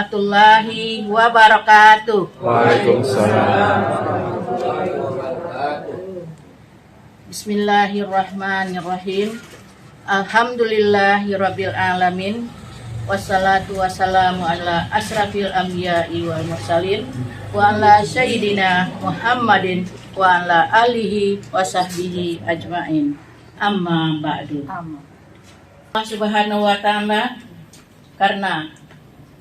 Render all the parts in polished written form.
warahmatullahi wabarakatuh. Waalaikumsalam. Bismillahirrahmanirrahim. Alhamdulillahirabbil alamin. Wassalatu wassalamu ala asrafil anbiya'i wal mursalin wa ala sayyidina Muhammadin wa ala alihi wa sahbihi ajmain. Amma ba'du. Allah Subhanahu wa ta'ala, karena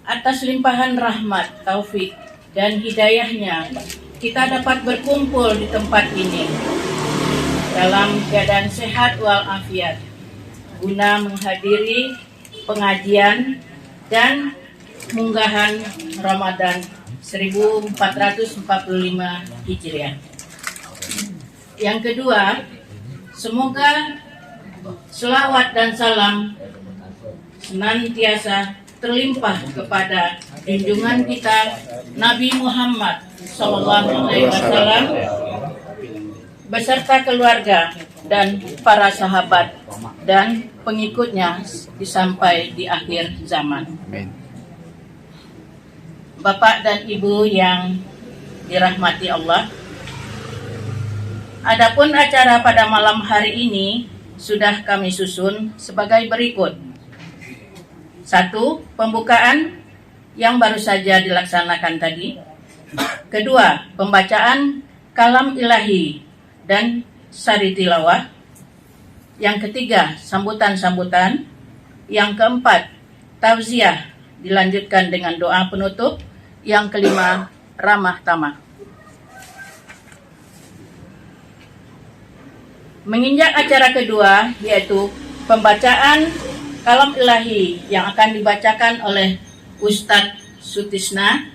atas limpahan rahmat, taufik dan hidayahnya kita dapat berkumpul di tempat ini dalam keadaan sehat walafiat guna menghadiri pengajian dan munggahan Ramadan 1445 Hijriah. Yang kedua, semoga selawat dan salam senantiasa terlimpah kepada junjungan kita Nabi Muhammad SAW beserta keluarga dan para sahabat dan pengikutnya sampai di akhir zaman. Amin. Bapak dan Ibu yang dirahmati Allah, adapun acara pada malam hari ini sudah kami susun sebagai berikut. 1. Pembukaan yang baru saja dilaksanakan tadi. 2. Pembacaan kalam ilahi dan sari tilawah. Yang ketiga, sambutan-sambutan. Yang keempat, tauziah dilanjutkan dengan doa penutup. Yang kelima, ramah tamah. Menginjak acara kedua, yaitu pembacaan kalam ilahi yang akan dibacakan oleh Ustadz Sutisna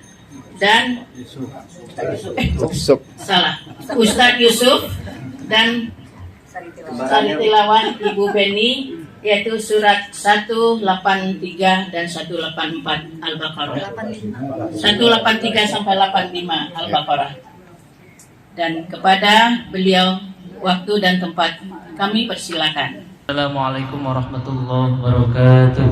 dan Ustadz Yusuf dan sari tilawah Ibu Beni, yaitu surat 183 dan 184 Al-Baqarah. 183 sampai 85 Al-Baqarah. Dan kepada beliau waktu dan tempat kami persilakan. Assalamualaikum warahmatullahi wabarakatuh.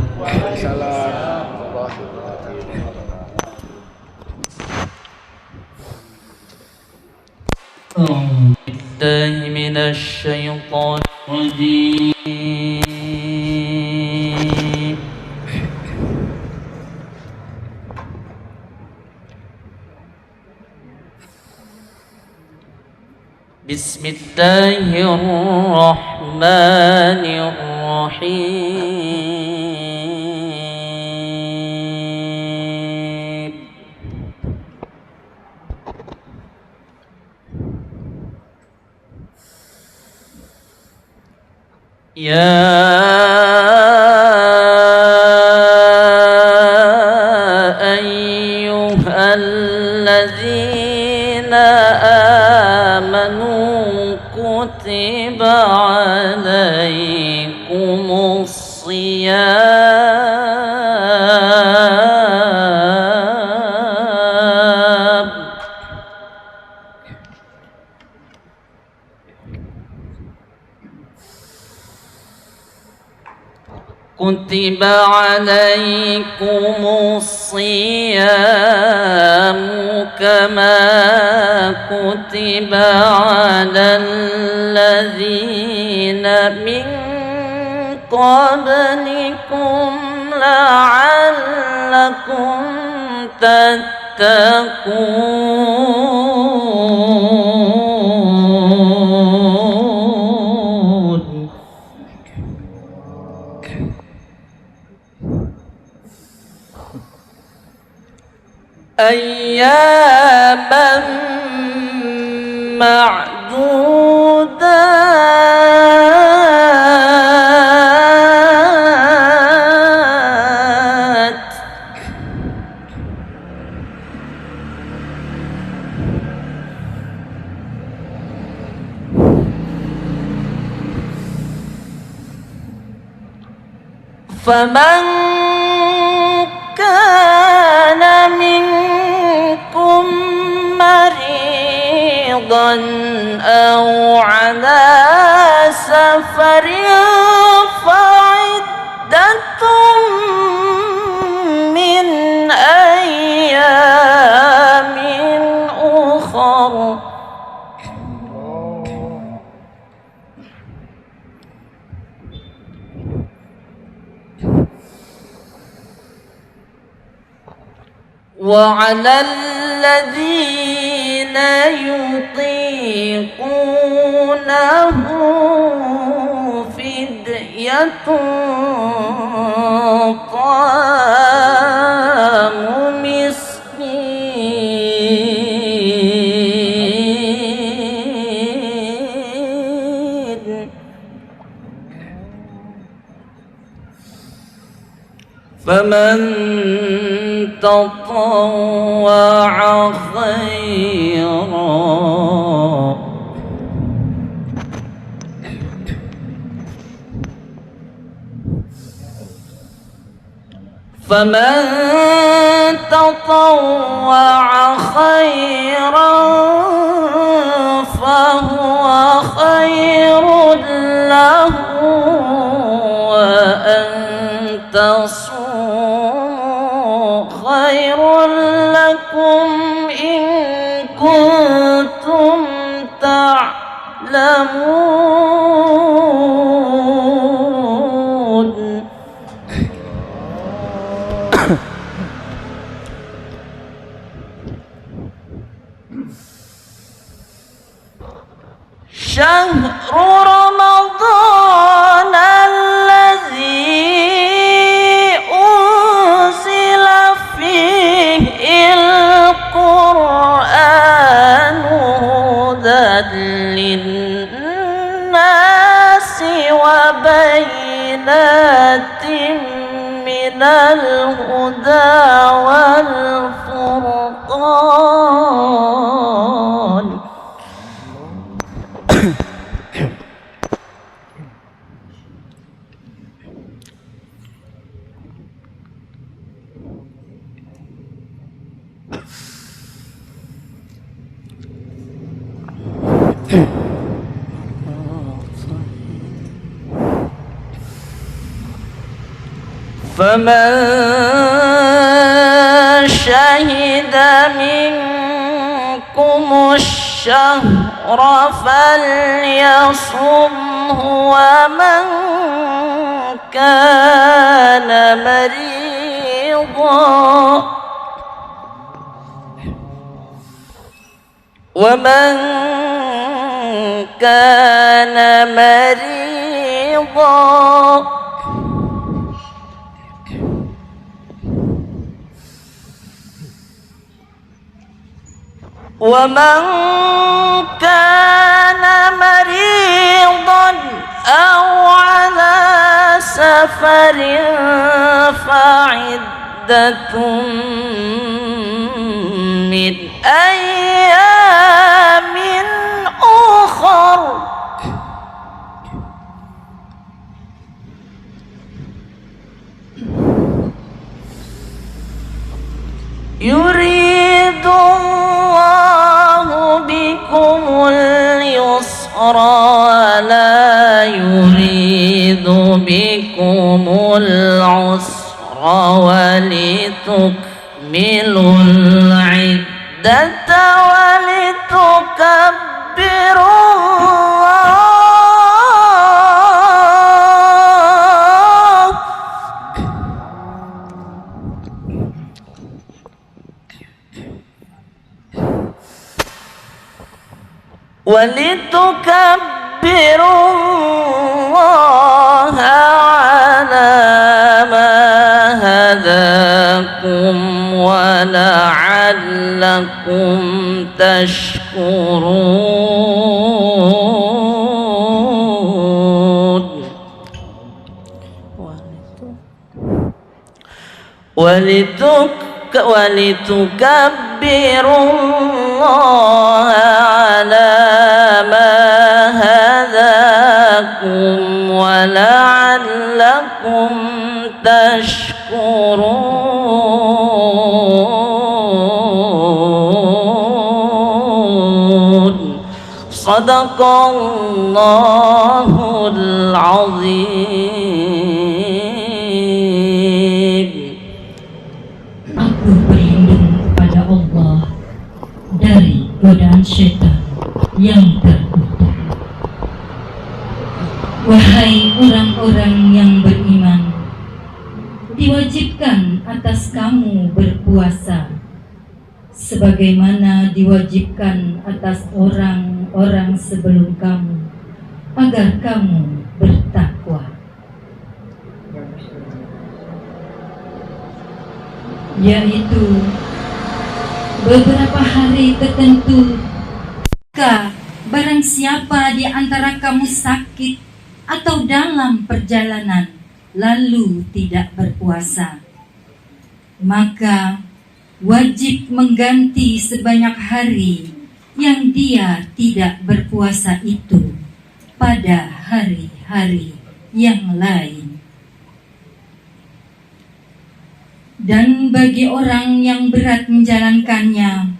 Billahi minasy syaithanir rajim. Bismillahirrahmanirrahim. Ya ayyuhalladzina amanu kutiba alaikumus shiyam kutiba alaikumus shiyam kama kutiba alal ladzina min qablikum la'allakum tattaqun. Ayyaman ma'dudat. Faman kana minkum maridan aw ala safarin fa'iddatun min ayyamin أيام أخر وعلى الذين يطيقونه فدية طعام مسكين فمن تطوع خيرا فهو خير له وأن تصوموا خير لكم إن كنتم تعلمون شهر رمضان الذي أنزل فيه القرآن هدى للناس وبينات من الهدى والفرقان فمن شهد منكم الشهر فليصمه ومن كان مريضا أو على سفر فعدة من أيام أخر يريد الله بكم اليسر ولا يريد بكم العسر ولتكملوا العدة ولتكبروا الله على ما هداكم ولعلكم تشكرون ولتكبروا الله على ما هداكم ولعلكم تشكرون صدق الله العظيم. Aku berlindung godaan syaitan yang terkutuk. Wahai orang-orang yang beriman, diwajibkan atas kamu berpuasa sebagaimana diwajibkan atas orang-orang sebelum kamu, agar kamu bertakwa. Yaitu beberapa hari tertentu. Maka barang siapa di antara kamu sakit atau dalam perjalanan lalu tidak berpuasa, maka wajib mengganti sebanyak hari yang dia tidak berpuasa itu pada hari-hari yang lain. Dan bagi orang yang berat menjalankannya,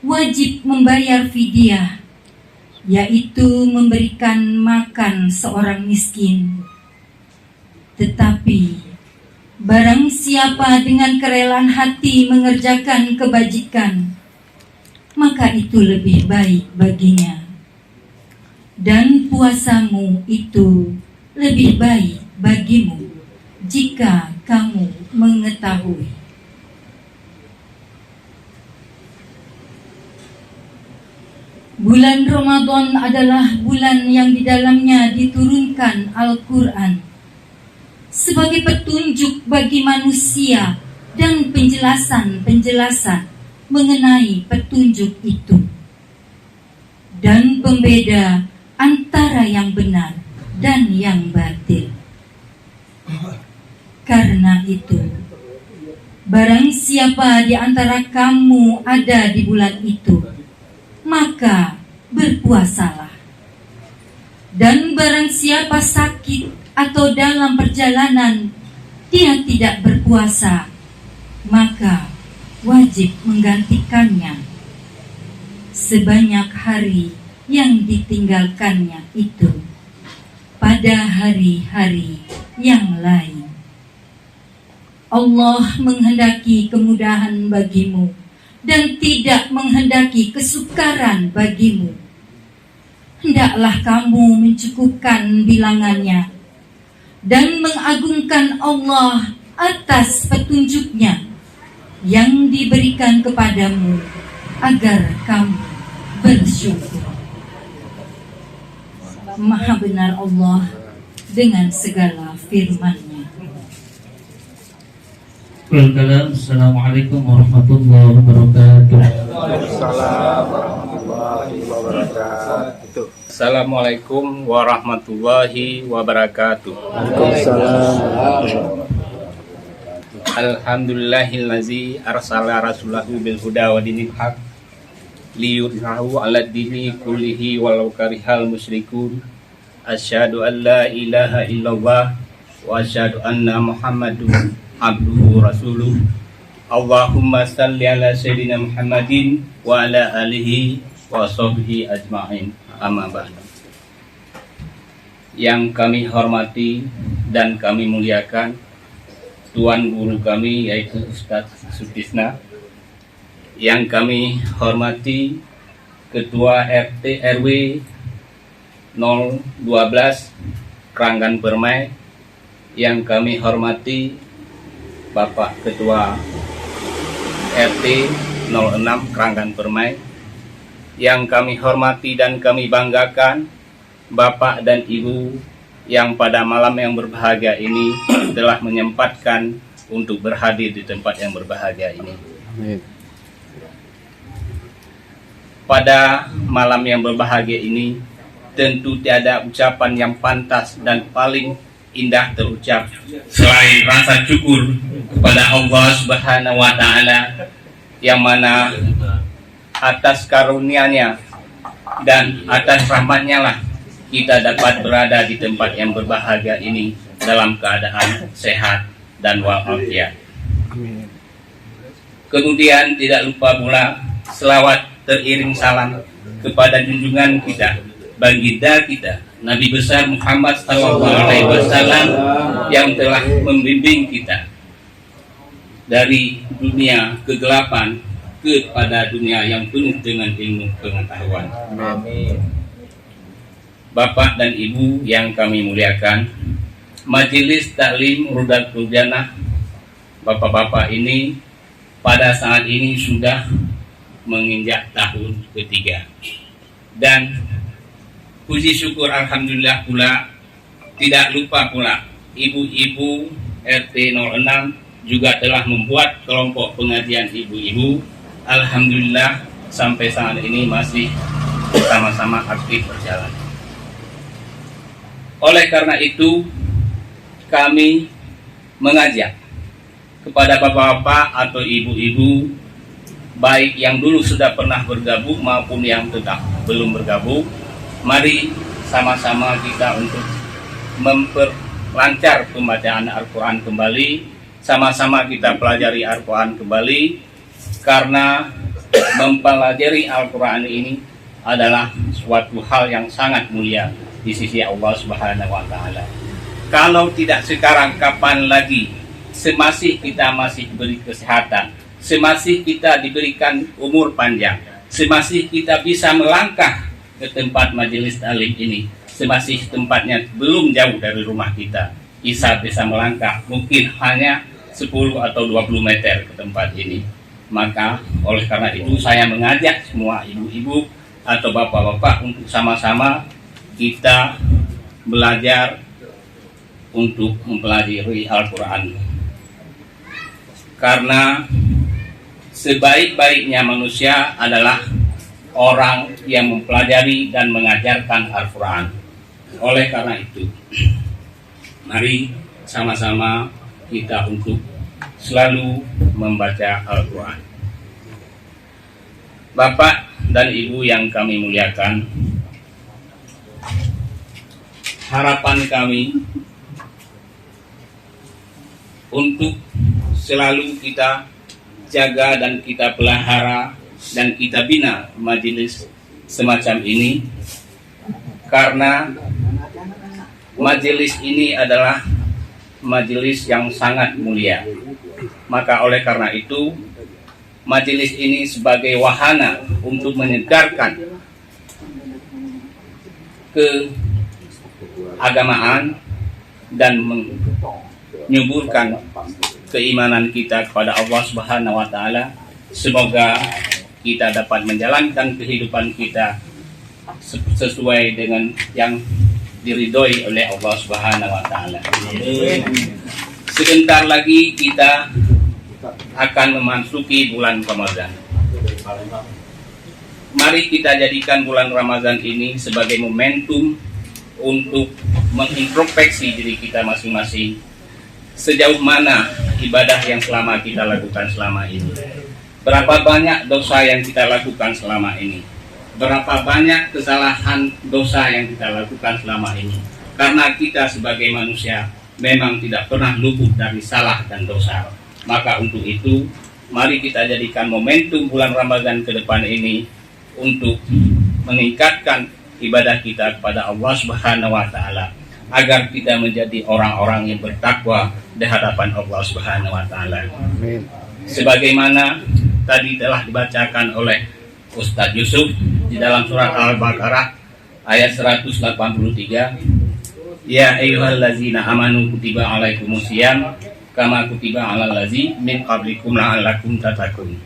wajib membayar fidyah, yaitu memberikan makan seorang miskin. Tetapi barang siapa dengan kerelaan hati mengerjakan kebajikan, maka itu lebih baik baginya. Dan puasamu itu lebih baik bagimu jika kamu mengetahui. Bulan Ramadan adalah bulan yang di dalamnya diturunkan Al-Quran sebagai petunjuk bagi manusia dan penjelasan-penjelasan mengenai petunjuk itu, dan pembeda antara yang benar dan yang batil. Karena itu, barang siapa di antara kamu ada di bulan itu, maka berpuasalah. Dan barang siapa sakit atau dalam perjalanan dia tidak berpuasa, maka wajib menggantikannya sebanyak hari yang ditinggalkannya itu pada hari-hari yang lain. Allah menghendaki kemudahan bagimu dan tidak menghendaki kesukaran bagimu. Hendaklah kamu mencukupkan bilangannya dan mengagungkan Allah atas petunjuknya yang diberikan kepadamu, agar kamu bersyukur. Maha benar Allah dengan segala firman-Nya. Assalamualaikum warahmatullahi wabarakatuh. Assalamualaikum warahmatullahi wabarakatuh. Alhamdulillahillazi arsala rasulahu bil huda wa dinil haq liyudhhiru 'ala dini kullihi walau karihal musyrikun. Asyhadu an la ilaha illallah wa asyhadu anna Muhammadun abduhu rasuluh. Allahumma salli ala sayyidina Muhammadin wa ala alihi wa sahbihi ajma'in. Amma ba'du. Yang kami hormati dan kami muliakan Tuan Guru kami, yaitu Ustadz Sutisna. Yang kami hormati Ketua RT RW 012 Keranggan Permai. Yang kami hormati Bapak Ketua RT 06 Keranggan Permai. Yang kami hormati dan kami banggakan Bapak dan Ibu yang pada malam yang berbahagia ini telah menyempatkan untuk berhadir di tempat yang berbahagia ini. Amin. Pada malam yang berbahagia ini tentu tiada ucapan yang pantas dan paling indah terucap selain rasa syukur kepada Allah Subhanahu wa Ta'ala, yang mana atas karunia-Nya dan atas rahmat-Nya lah kita dapat berada di tempat yang berbahagia ini dalam keadaan sehat dan walafiat. Kemudian tidak lupa pula selawat teriring salam kepada junjungan kita, baginda kita, Nabi besar Muhammad SAW, yang telah membimbing kita dari dunia kegelapan kepada dunia yang penuh dengan ilmu pengetahuan. Amin. Bapak dan Ibu yang kami muliakan, Majelis Taklim Rudatul Jannah, Bapak-bapak ini pada saat ini sudah menginjak tahun ketiga. Dan puji syukur alhamdulillah pula, tidak lupa pula ibu-ibu RT 06 juga telah membuat kelompok pengajian ibu-ibu. Alhamdulillah sampai saat ini masih sama-sama aktif berjalan. Oleh karena itu kami mengajak kepada bapak-bapak atau ibu-ibu, baik yang dulu sudah pernah bergabung maupun yang tetap belum bergabung, mari sama-sama kita untuk memperlancar pembacaan Al-Quran kembali, sama-sama kita pelajari Al-Quran kembali, karena mempelajari Al-Quran ini adalah suatu hal yang sangat mulia di sisi Allah Subhanahu wa Ta'ala. Kalau tidak sekarang, kapan lagi? Semasih kita masih diberi kesehatan, semasih kita diberikan umur panjang, semasih kita bisa melangkah ke tempat majelis taklim ini, semasih tempatnya belum jauh dari rumah kita, bisa melangkah mungkin hanya 10 atau 20 meter ke tempat ini. Maka oleh karena itu saya mengajak semua ibu-ibu atau bapak-bapak untuk sama-sama kita belajar untuk mempelajari Al-Quran. Karena sebaik-baiknya manusia adalah orang yang mempelajari dan mengajarkan Al-Quran. Oleh karena itu, mari sama-sama kita untuk selalu membaca Al-Quran. Bapak dan Ibu yang kami muliakan, harapan kami untuk selalu kita jaga dan kita pelihara dan kita bina majelis semacam ini, karena majelis ini adalah majelis yang sangat mulia. Maka oleh karena itu majelis ini sebagai wahana untuk menyegarkan keagamaan dan menyuburkan keimanan kita kepada Allah Subhanahu wa Ta'ala. Semoga kita dapat menjalankan kehidupan kita sesuai dengan yang diridhoi oleh Allah Subhanahu wa Ta'ala. Sebentar lagi kita akan memasuki bulan Ramadan. Mari kita jadikan bulan Ramadan ini sebagai momentum untuk mengintrospeksi diri kita masing-masing. Sejauh mana ibadah yang selama kita lakukan selama ini? Berapa banyak dosa yang kita lakukan selama ini? Berapa banyak kesalahan dosa yang kita lakukan selama ini? Karena kita sebagai manusia memang tidak pernah luput dari salah dan dosa. Maka untuk itu, mari kita jadikan momentum bulan Ramadan ke depan ini untuk meningkatkan ibadah kita kepada Allah Subhanahu wa Ta'ala, agar kita menjadi orang-orang yang bertakwa di hadapan Allah Subhanahu wa Ta'ala. Sebagaimana tadi telah dibacakan oleh Ustadz Yusuf di dalam surat Al-Baqarah ayat 183, Ya ayyuhallazina amanu kutiba alaikumusiyam kama kutiba alal ladzi min qablikum la'allakum tattaqun.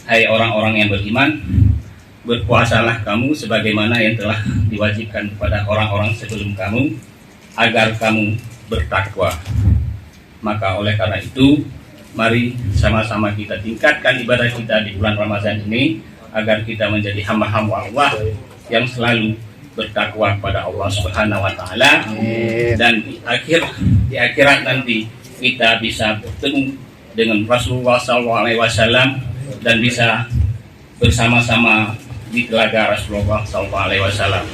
Hai orang-orang yang beriman, berpuasalah kamu sebagaimana yang telah diwajibkan kepada orang-orang sebelum kamu, agar kamu bertakwa. Maka oleh karena itu, mari sama-sama kita tingkatkan ibadah kita di bulan Ramadan ini, agar kita menjadi hamba-hamba Allah yang selalu bertakwa kepada Allah Subhanahu wa Ta'ala. Dan di akhirat nanti kita bisa bertemu dengan Rasulullah SAW dan bisa bersama-sama di telaga Rasulullah SAW.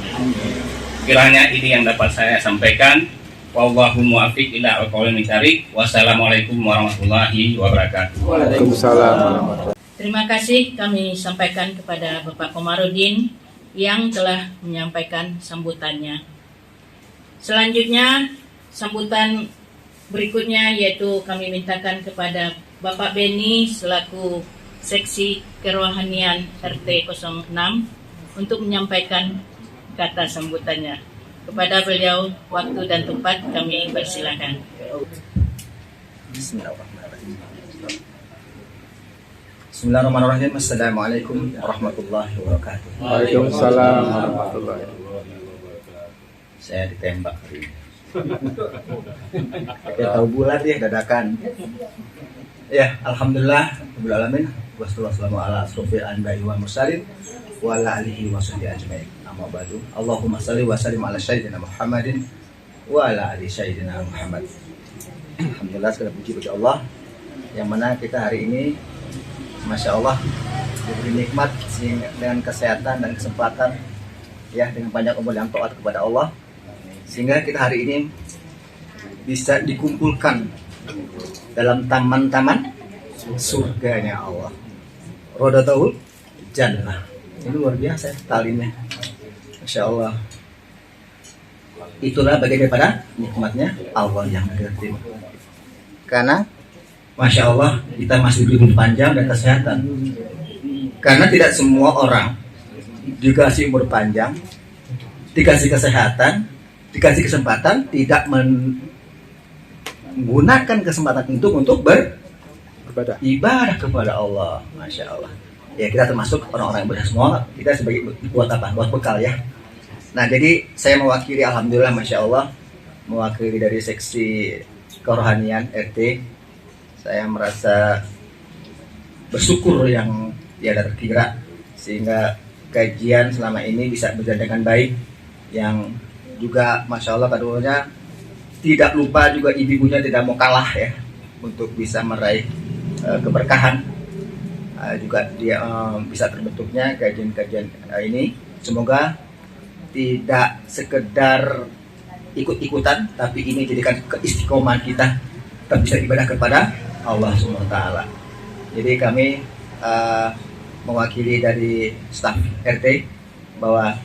Kiranya ini yang dapat saya sampaikan. Wallahu muwaffiq ila aqwamit thariq. Wassalamualaikum warahmatullahi wabarakatuh. Waalaikumsalam. Terima kasih kami sampaikan kepada Bapak Komarudin yang telah menyampaikan sambutannya. Selanjutnya, sambutan berikutnya yaitu kami mintakan kepada Bapak Beni selaku Seksi Kerohanian RT 06 untuk menyampaikan kata sambutannya. Kepada beliau, waktu dan tempat kami persilakan. Bismillahirrahmanirrahim. Assalamualaikum warahmatullahi wabarakatuh. Waalaikumsalam warahmatullahi wabarakatuh. Saya ditembak hari ini. Kayak tahu bulat ya dadakan. Ya, alhamdulillah rabbil alamin. Wassalamu ala asrofil anbiya'i wal mursalin wa ala alihi wa sahbihi ajmain. Amma ba'du. Allahumma shalli wa sallim ala sayyidina Muhammadin wa ala ali sayyidina Muhammad. Alhamdulillah, segala puji bagi Allah yang mana kita hari ini Masya Allah diberi nikmat dengan kesehatan dan kesempatan ya, dengan banyak umur yang taat kepada Allah, sehingga kita hari ini bisa dikumpulkan dalam taman-taman surganya Allah, Rodatul Jannah. Ini luar biasa talinnya, Masya Allah. Itulah bagian daripada nikmatnya Allah yang kita terima, karena Masya Allah kita masih diberi panjang dan kesehatan. Karena tidak semua orang dikasih umur panjang, dikasih kesehatan, dikasih kesempatan, tidak menggunakan kesempatan itu untuk beribadah kepada Allah. Masya Allah. Ya, kita termasuk orang-orang yang benar semua. Kita sebagai buat apa? Buat bekal ya. Nah, jadi saya mewakili, alhamdulillah, Masya Allah, mewakili dari seksi kerohanian RT. Saya merasa bersyukur yang tiada terkira, sehingga kajian selama ini bisa berjalan dengan baik. Yang juga Masya Allah kadonya tidak lupa juga ibu-ibunya tidak mau kalah ya, untuk bisa meraih keberkahan. Juga dia bisa terbentuknya kajian-kajian ini. Semoga tidak sekedar ikut-ikutan, tapi ini jadikan keistiqomahan kita tetap bisa ibadah kepada Allah SWT. Jadi kami mewakili dari staf RT bahwa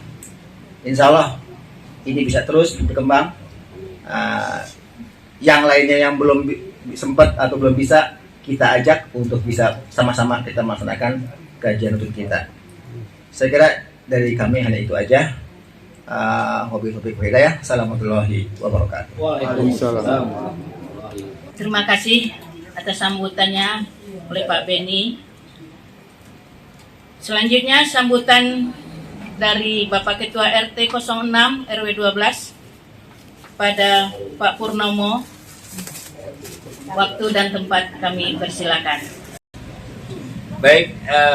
insya Allah ini bisa terus berkembang. Yang lainnya yang belum sempat atau belum bisa, kita ajak untuk bisa sama-sama kita melaksanakan kajian untuk kita. Saya kira dari kami hanya itu aja. Hobi-hobi hidayah. Assalamualaikum warahmatullahi wabarakatuh. Waalaikumsalam. Terima kasih atas sambutannya oleh Pak Beni. Selanjutnya sambutan dari Bapak Ketua RT 06 RW 12 pada Pak Purnomo. Waktu dan tempat kami persilakan. Baik,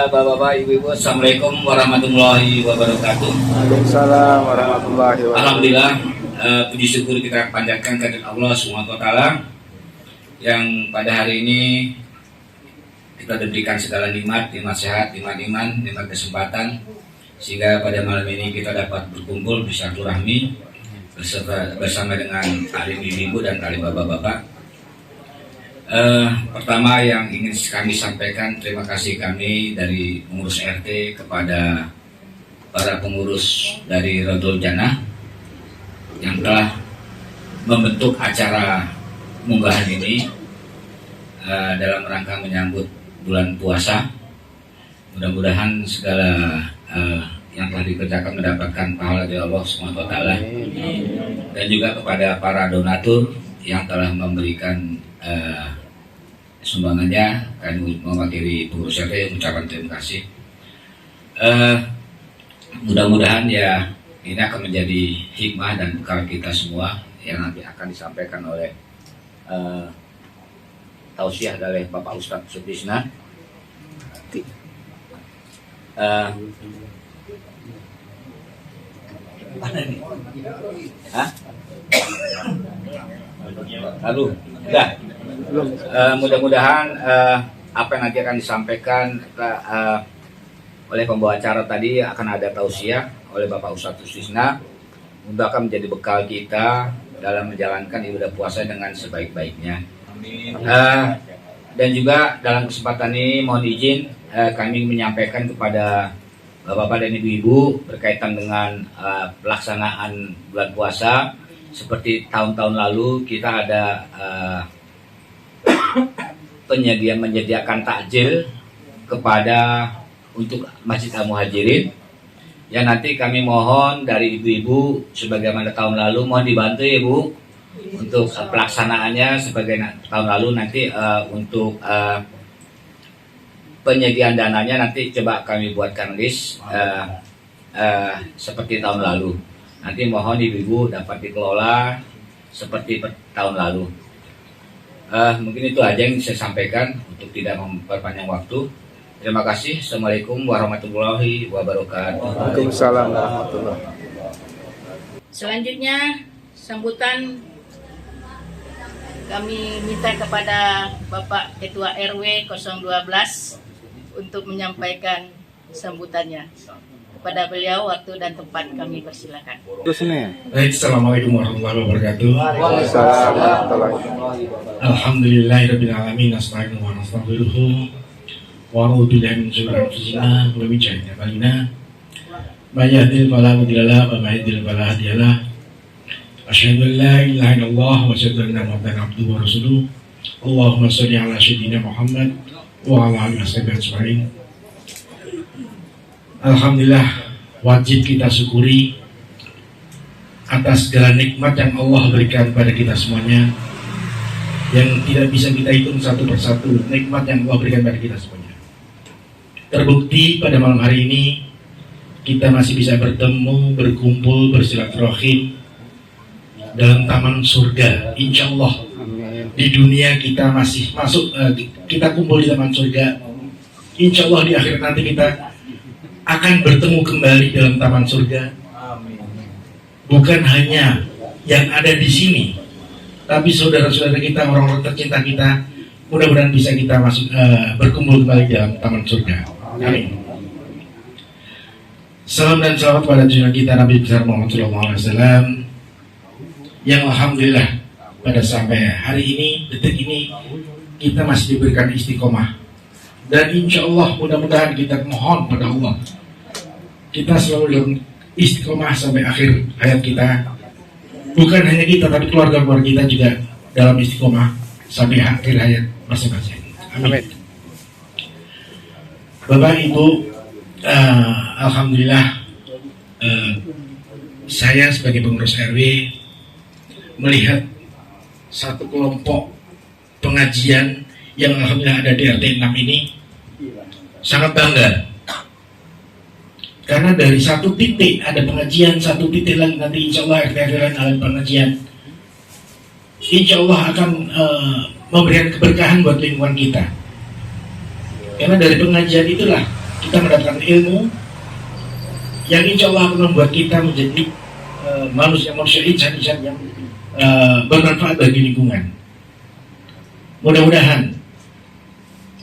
Bapak-bapak, Ibu-ibu, Assalamualaikum warahmatullahi wabarakatuh. Waalaikumsalam warahmatullahi wabarakatuh. Alhamdulillah, puji syukur kita panjatkan kepada Allah SWT yang pada hari ini kita diberikan segala nikmat sehat, nikmat iman, nikmat kesempatan, sehingga pada malam ini kita dapat berkumpul bersilaturahmi bersama dengan alim ibu dan alim bapak-bapak. Pertama yang ingin kami sampaikan, terima kasih kami dari pengurus RT kepada para pengurus dari Rodatul Jannah yang telah membentuk acara munggahan ini dalam rangka menyambut bulan puasa. Mudah-mudahan segala yang telah dikerjakan mendapatkan pahala dari Allah SWT, dan juga kepada para donatur yang telah memberikan sumbangannya. Kami mewakili pengurus RT mengucapkan terima kasih. Mudah-mudahan ya ini akan menjadi hikmah dan bekal kita semua yang nanti akan disampaikan oleh tausiah dari Bapak Ustadz Sutisna. Lalu, udah. Mudah-mudahan apa yang nanti akan disampaikan oleh pembawa acara tadi akan ada tausiah oleh Bapak Ustadz Sutisna untuk akan menjadi bekal kita dalam menjalankan ibadah puasa dengan sebaik-baiknya. Dan juga dalam kesempatan ini mohon izin kami menyampaikan kepada Bapak-bapak dan Ibu-ibu berkaitan dengan pelaksanaan bulan puasa. Seperti tahun-tahun lalu kita ada menyediakan takjil kepada untuk Masjid Al-Muhajirin. Ya, nanti kami mohon dari ibu-ibu sebagaimana tahun lalu, mohon dibantu ya Bu untuk pelaksanaannya sebagai tahun lalu. Nanti untuk penyediaan dananya nanti coba kami buatkan list seperti tahun lalu. Nanti mohon ibu-ibu dapat dikelola seperti tahun lalu. Mungkin itu aja yang saya sampaikan untuk tidak memperpanjang waktu. Terima kasih. Assalamualaikum warahmatullahi wabarakatuh. Waalaikumsalam warahmatullahi. Selanjutnya sambutan kami minta kepada Bapak Ketua RW 012 untuk menyampaikan sambutannya. Kepada beliau waktu dan tempat kami persilakan. Terus nih. Baik, Assalamualaikum warahmatullahi wabarakatuh. Waalaikumsalam warahmatullahi. Alhamdulillahirabbil alamin, nasta'inu wa nastaghfiruh. Wa a'udzu billahi min syururi anfusina wa min sayyi'ati a'malina. May yahdihillahu fala mudilla lahu wa may yudlil fala hadiya lahu. Asyhadu an la ilaha illallah wa asyhadu anna Muhammadan abduhu wa rasuluh. Allahumma shalli ala sayyidina Muhammad wa ala alihi washabihi ajma'in. Alhamdulillah, wajib kita syukuri atas segala nikmat yang Allah berikan pada kita semuanya, yang tidak bisa kita hitung satu persatu nikmat yang Allah berikan pada kita semuanya. Terbukti pada malam hari ini kita masih bisa bertemu, berkumpul, bersilaturahim dalam taman surga. Insya Allah di dunia kita masih masuk, kita kumpul di taman surga. Insya Allah di akhir nanti kita akan bertemu kembali dalam taman surga. Bukan hanya yang ada di sini, tapi saudara-saudara kita, orang-orang tercinta kita, mudah-mudahan bisa kita masuk berkumpul kembali dalam taman surga. Amin. Salam dan salawat pada junjungan kita Nabi besar Muhammad SAW, yang alhamdulillah pada sampai hari ini, detik ini, kita masih diberikan istiqomah. Dan insya Allah mudah-mudahan kita mohon pada Allah, kita selalu dalam istiqomah sampai akhir hayat kita. Bukan hanya kita, tapi keluarga-keluarga kita juga dalam istiqomah sampai akhir hayat masing-masing. Amin. Bapak Ibu, alhamdulillah saya sebagai pengurus RW melihat satu kelompok pengajian yang alhamdulillah ada di RT 6 ini sangat bangga. Karena dari satu titik ada pengajian, satu titik lagi nanti insya Allah RT lain ada pengajian. Insya Allah akan memberikan keberkahan buat lingkungan kita. Karena dari pengajian itulah kita mendapatkan ilmu yang insya Allah akan membuat kita menjadi manusia insan yang bermanfaat bagi lingkungan. Mudah-mudahan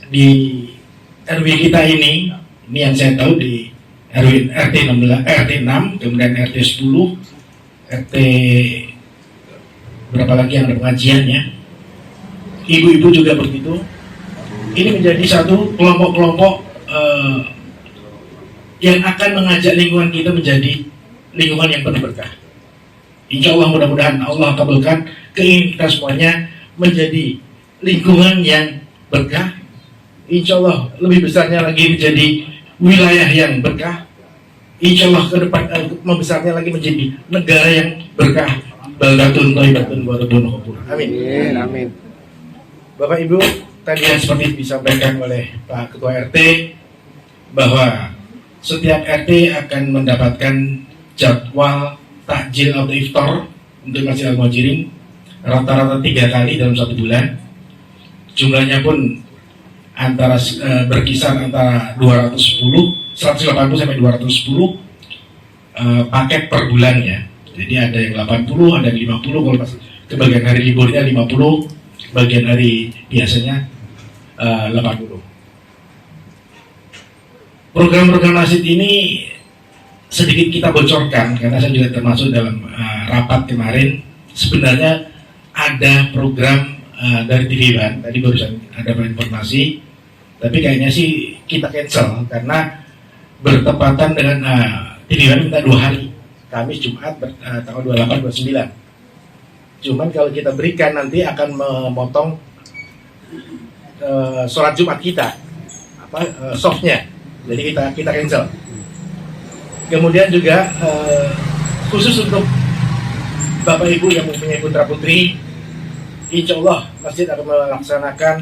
di RW kita ini yang saya tahu di RT 6, kemudian RT 10, RT berapa lagi yang ada pengajiannya, ibu-ibu juga begitu. Ini menjadi satu kelompok-kelompok yang akan mengajak lingkungan kita menjadi lingkungan yang penuh berkah. Insya Allah mudah-mudahan Allah kabulkan keinginan kita semuanya menjadi lingkungan yang berkah. Insya Allah lebih besarnya lagi menjadi wilayah yang berkah. Insya Allah ke depan membesarnya lagi menjadi negara yang berkah. Baldatun thayyibatun wa rabbun ghafur. Amin. Amin. Bapak Ibu, tadi yang seperti disampaikan oleh Pak Ketua RT bahwa setiap RT akan mendapatkan jadwal takjil atau iftar untuk Masjid Al-Muhajirin rata-rata 3 kali dalam 1 bulan. Jumlahnya pun berkisar antara 180 sampai 210 paket per bulannya. Jadi ada yang 80, ada yang 50, kalau kebagian hari liburnya 50, bagian hari biasanya 80. Program-program masjid ini sedikit kita bocorkan karena saya juga termasuk dalam rapat kemarin. Sebenarnya ada program dari TV Ban, tadi barusan ada informasi, tapi kayaknya sih kita cancel karena bertepatan dengan TV Ban minta 2 hari, Kamis Jumat tanggal 28 29. Cuman kalau kita berikan nanti akan memotong sholat Jumat kita. softnya, jadi kita cancel. Kemudian juga khusus untuk Bapak Ibu yang mempunyai putra putri, insya Allah masjid akan melaksanakan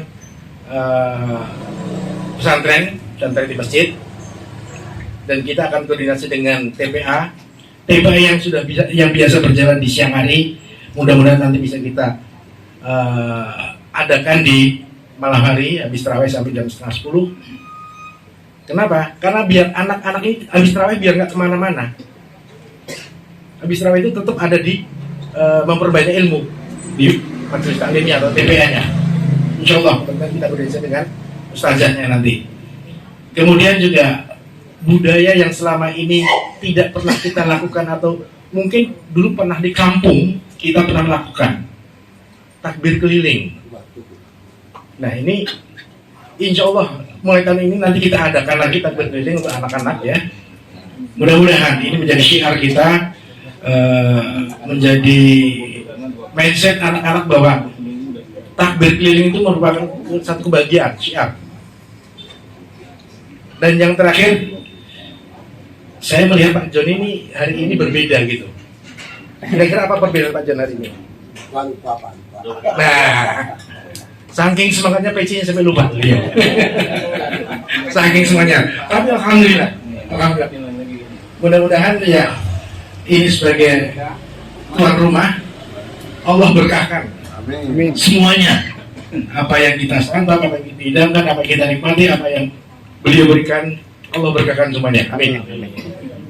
pesantren di masjid, dan kita akan koordinasi dengan TPA yang biasa berjalan di siang hari, mudah-mudahan nanti bisa kita adakan di malam hari habis tarawih sampai jam 9:30. Kenapa? Karena biar anak-anak ini habis tarawih biar nggak kemana-mana. Habis tarawih itu tetap ada di memperbanyak ilmu di majelis taklimnya atau TPA-nya. Insya Allah kita koordinasi dengan ustazahnya nanti. Kemudian juga budaya yang selama ini tidak pernah kita lakukan atau mungkin dulu pernah di kampung kita pernah lakukan takbir keliling. Nah ini insya Allah mulai tahun ini nanti kita adakan lagi takbir keliling untuk anak-anak ya. Mudah-mudahan ini menjadi syiar kita, menjadi mindset anak-anak bahwa takbir keliling itu merupakan satu kebahagiaan, syiar. Dan yang terakhir, saya melihat Pak John ini hari ini berbeda gitu. Kira-kira apa perbedaan Pak John hari ini? Nah, saking semangatnya PC-nya sampai lupa. Saking semuanya. Tapi alhamdulillah. Mudah-mudahan ya ini sebagai tuan rumah, Allah berkahkan semuanya. Apa yang kita santap, apa yang kita idamkan, apa yang kita nikmati, apa yang beliau berikan, Allah berkahkan semuanya. Amin.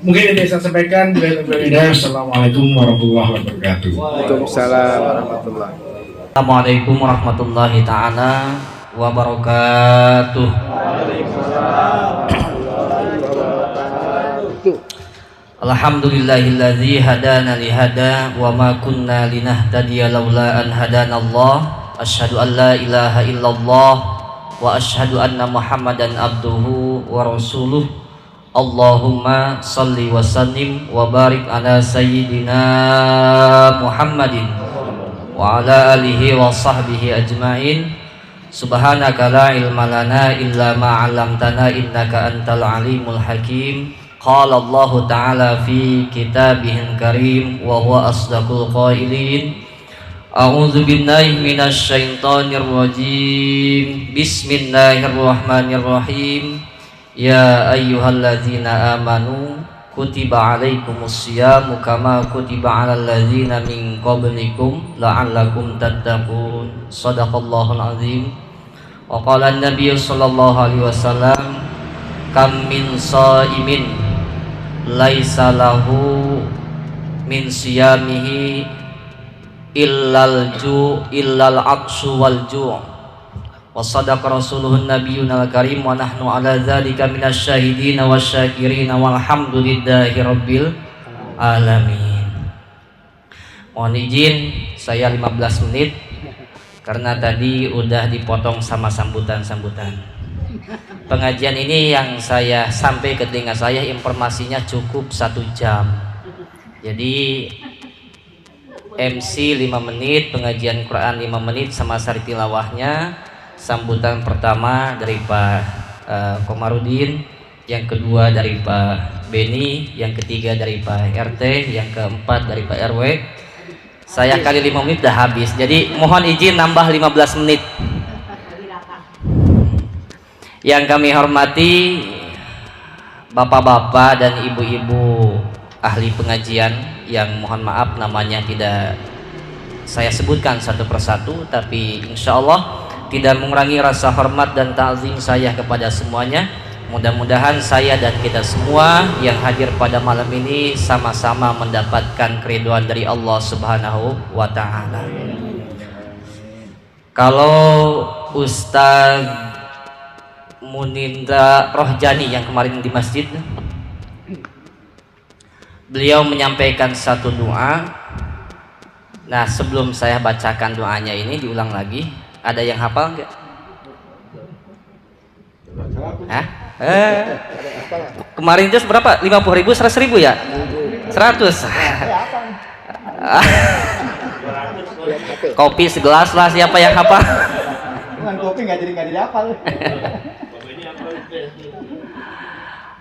Mungkin yang saya sampaikan. Assalamualaikum warahmatullahi wabarakatuh. Waalaikumsalam warahmatullahi wabarakatuh. Assalamualaikum warahmatullahi ta'ala wabarakatuh. Alhamdulillahilladzi hadana lihada wa ma kunna linahtadiya laula an hadana Allah. Asyhadu an la ilaha illallah wa asyhadu anna Muhammadan abduhu wa rasuluh. Allahumma salli wa sallim wa barik ala sayyidina Muhammadin wa ala alihi wa sahbihi ajma'in. Subhanaka la ilma lana illa ma 'allamtana innaka antal alimul hakim. Qala Allah ta'ala fi kitabihil karim wa huwa asdaqul qailin. A'udzu billahi minasy syaithanir rajim. Bismillahirrahmanirrahim. Ya ayyuhalladzina amanu kutiba alaikumus syiyamu kama kutiba alal ladzina min qablikum la'allakum tattaqun. Shadaqallahul azim. Wa qala an-nabiy sallallahu alaihi wasallam kam min shaimin laisa lahu min siyamihi illal aqsu wal ju'. Wa sadaqa rasuluhun nabiyyunal karim wa nahnu ala dzalika minasy syahidin wasyakirin walhamdulillahi rabbil alamin. Mohon izin saya 15 menit karena tadi udah dipotong sama sambutan-sambutan. Pengajian ini yang saya sampai ke telinga saya informasinya cukup 1 jam. Jadi MC 5 menit, pengajian Quran 5 menit sama sari tilawahnya. Sambutan pertama dari Pak Komarudin, yang kedua dari Pak Beni, yang ketiga dari Pak RT, yang keempat dari Pak RW. Saya kali 5 menit udah habis. Jadi mohon izin nambah 15 menit. Yang kami hormati bapak-bapak dan ibu-ibu ahli pengajian yang mohon maaf namanya tidak saya sebutkan satu persatu, tapi insya Allah tidak mengurangi rasa hormat dan ta'zim saya kepada semuanya. Mudah-mudahan saya dan kita semua yang hadir pada malam ini sama-sama mendapatkan keridhaan dari Allah Subhanahu wa ta'ala. Kalau Ustaz Munindra Rohjani yang kemarin di masjid, beliau menyampaikan satu doa. Nah, sebelum saya bacakan doanya ini diulang lagi. Ada yang hafal enggak? Hah? Kemarin itu berapa? 50.000, 100.000 ya? 100. Kopi segelas lah, siapa yang hafal? Dengan kopi nggak jadi hafal.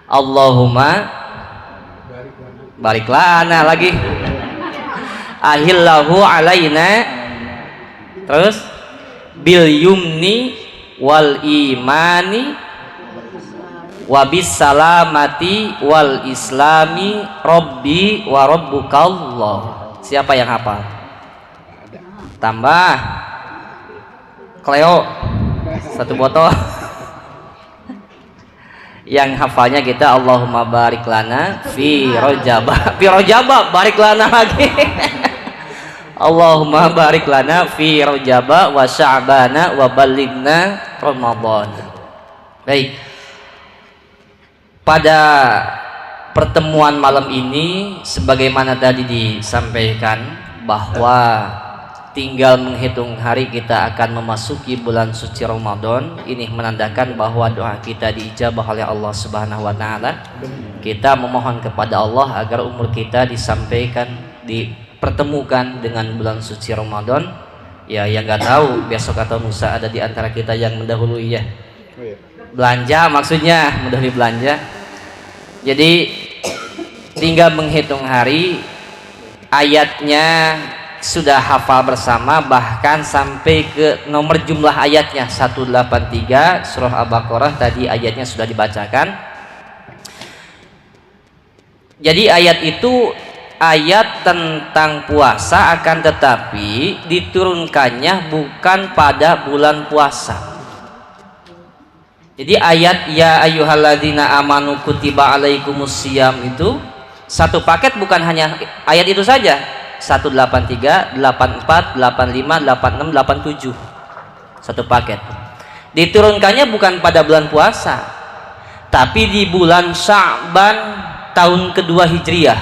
Allahumma barik lana lagi. Ahillahu alaina, terus bil yumni wal imani wabis salamati wal islami robbi wa rabbukallah. Siapa yang hafal? Tambah Cleo satu botol. Yang hafalnya kita Allahumma barik lana fi rojaba. Fi rojaba barik lana lagi. Allahumma barik lana fi rojaba wa sya'bana wa balighna Ramadan. Baik. Pada pertemuan malam ini sebagaimana tadi disampaikan bahwa tinggal menghitung hari kita akan memasuki bulan suci Ramadan. Ini menandakan bahwa doa kita diijabah oleh Allah Subhanahu wa taala. Kita memohon kepada Allah agar umur kita disampaikan, dipertemukan dengan bulan suci Ramadan. Ya, yang nggak tahu besok atau lusa ada di antara kita yang mendahului ya. Belanja maksudnya, mendahului belanja. Jadi tinggal menghitung hari, ayatnya sudah hafal bersama, bahkan sampai ke nomor jumlah ayatnya 183 surah Al-Baqarah tadi ayatnya sudah dibacakan. Jadi ayat itu ayat tentang puasa, akan tetapi diturunkannya bukan pada bulan puasa. Jadi ayat ya ayyuhalladzina amanu kutiba alaikumusiyam itu satu paket, bukan hanya ayat itu saja. 183, 84, 85, 86, 87 satu paket. Diturunkannya bukan pada bulan puasa, tapi di bulan Sya'ban tahun kedua Hijriah.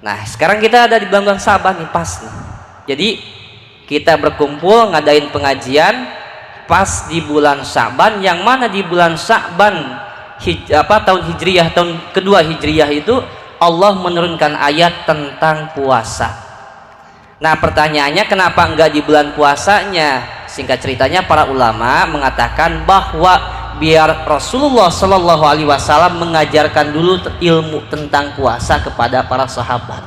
Nah sekarang kita ada di bulan Sya'ban nih, pas nih. Jadi kita berkumpul ngadain pengajian pas di bulan Sya'ban, yang mana di bulan Sya'ban tahun Hijriah, tahun kedua Hijriah itu Allah menurunkan ayat tentang puasa. Nah pertanyaannya, kenapa enggak di bulan puasanya? Singkat ceritanya, para ulama mengatakan bahwa biar Rasulullah Shallallahu Alaihi Wasallam mengajarkan dulu ilmu tentang puasa kepada para sahabat.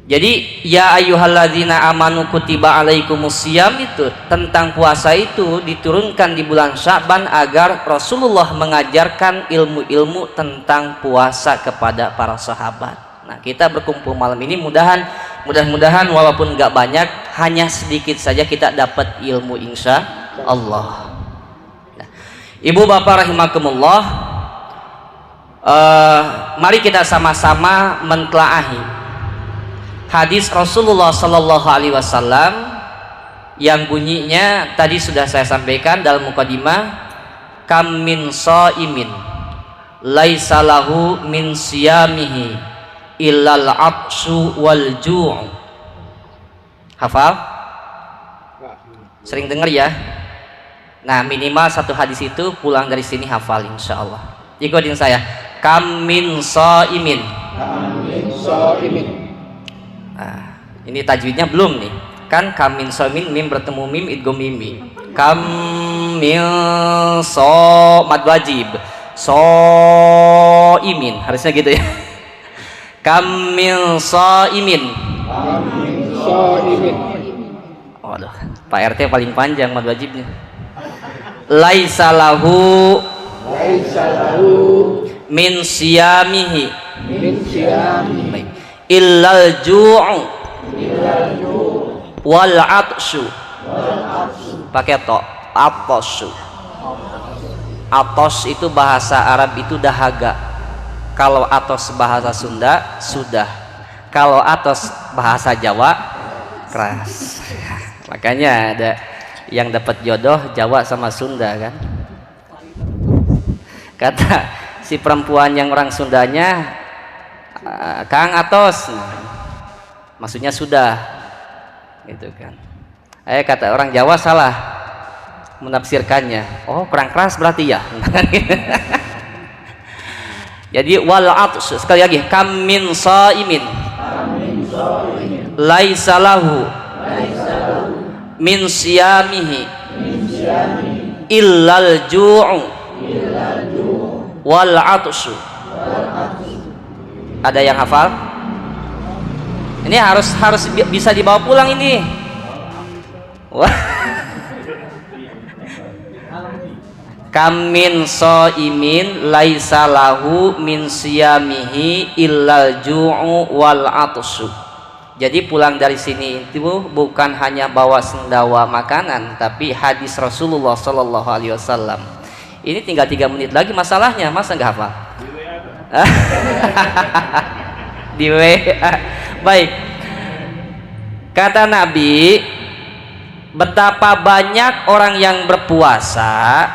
Jadi ya ayyuhalladzina amanu kutiba alaikumusiyam itu tentang puasa itu diturunkan di bulan Sya'ban agar Rasulullah mengajarkan ilmu-ilmu tentang puasa kepada para sahabat. Nah kita berkumpul malam ini mudah-mudahan walaupun nggak banyak, hanya sedikit saja kita dapat ilmu insya Allah. Nah, Ibu bapak rahimakumullah, mari kita sama-sama mentelaahi hadis Rasulullah Sallallahu Alaihi Wasallam yang bunyinya tadi sudah saya sampaikan dalam mukadimah, kam min shaimin laisa lahu min siyamihi illal absu wal ju'. Hafal? Sering dengar ya? Nah minimal satu hadis itu pulang dari sini hafal insyaallah. Ikutin saya, kam min shaimin. Nah, ini tajwidnya belum nih. Kan kamin somin, mim bertemu mim, idgham mimi. Kamil so mad wajib. So imin, harusnya gitu ya. Kamil so imin. Waduh, Pak RT paling panjang mad wajibnya. Laisa lahu min siyamihi. Baik. Illal ju'u wal atshu, pakai to, atoshu. Atos itu bahasa Arab itu dahaga. Kalau atos bahasa Sunda sudah. Kalau atos bahasa Jawa keras. Makanya ada yang dapat jodoh Jawa sama Sunda kan. Kata si perempuan yang orang Sundanya, Kang atos, maksudnya sudah, gitu kan. Kata orang Jawa salah menafsirkannya. Oh kurang keras berarti ya. Jadi wal atus, sekali lagi, kam min shaimin laisa lahu min siyamihi illal ju'u wal atshu. Ada yang hafal? Ini harus bisa dibawa pulang ini. Wah. Kam min shaimin laisa lahu min siyamihi illal ju'u wal atshu. Jadi pulang dari sini itu bukan hanya bawa sendawa makanan, tapi hadis Rasulullah Sallallahu Alaihi Wasallam. Ini tinggal 3 menit lagi masalahnya, masa nggak hafal? Di WA. Baik. Kata Nabi, betapa banyak orang yang berpuasa,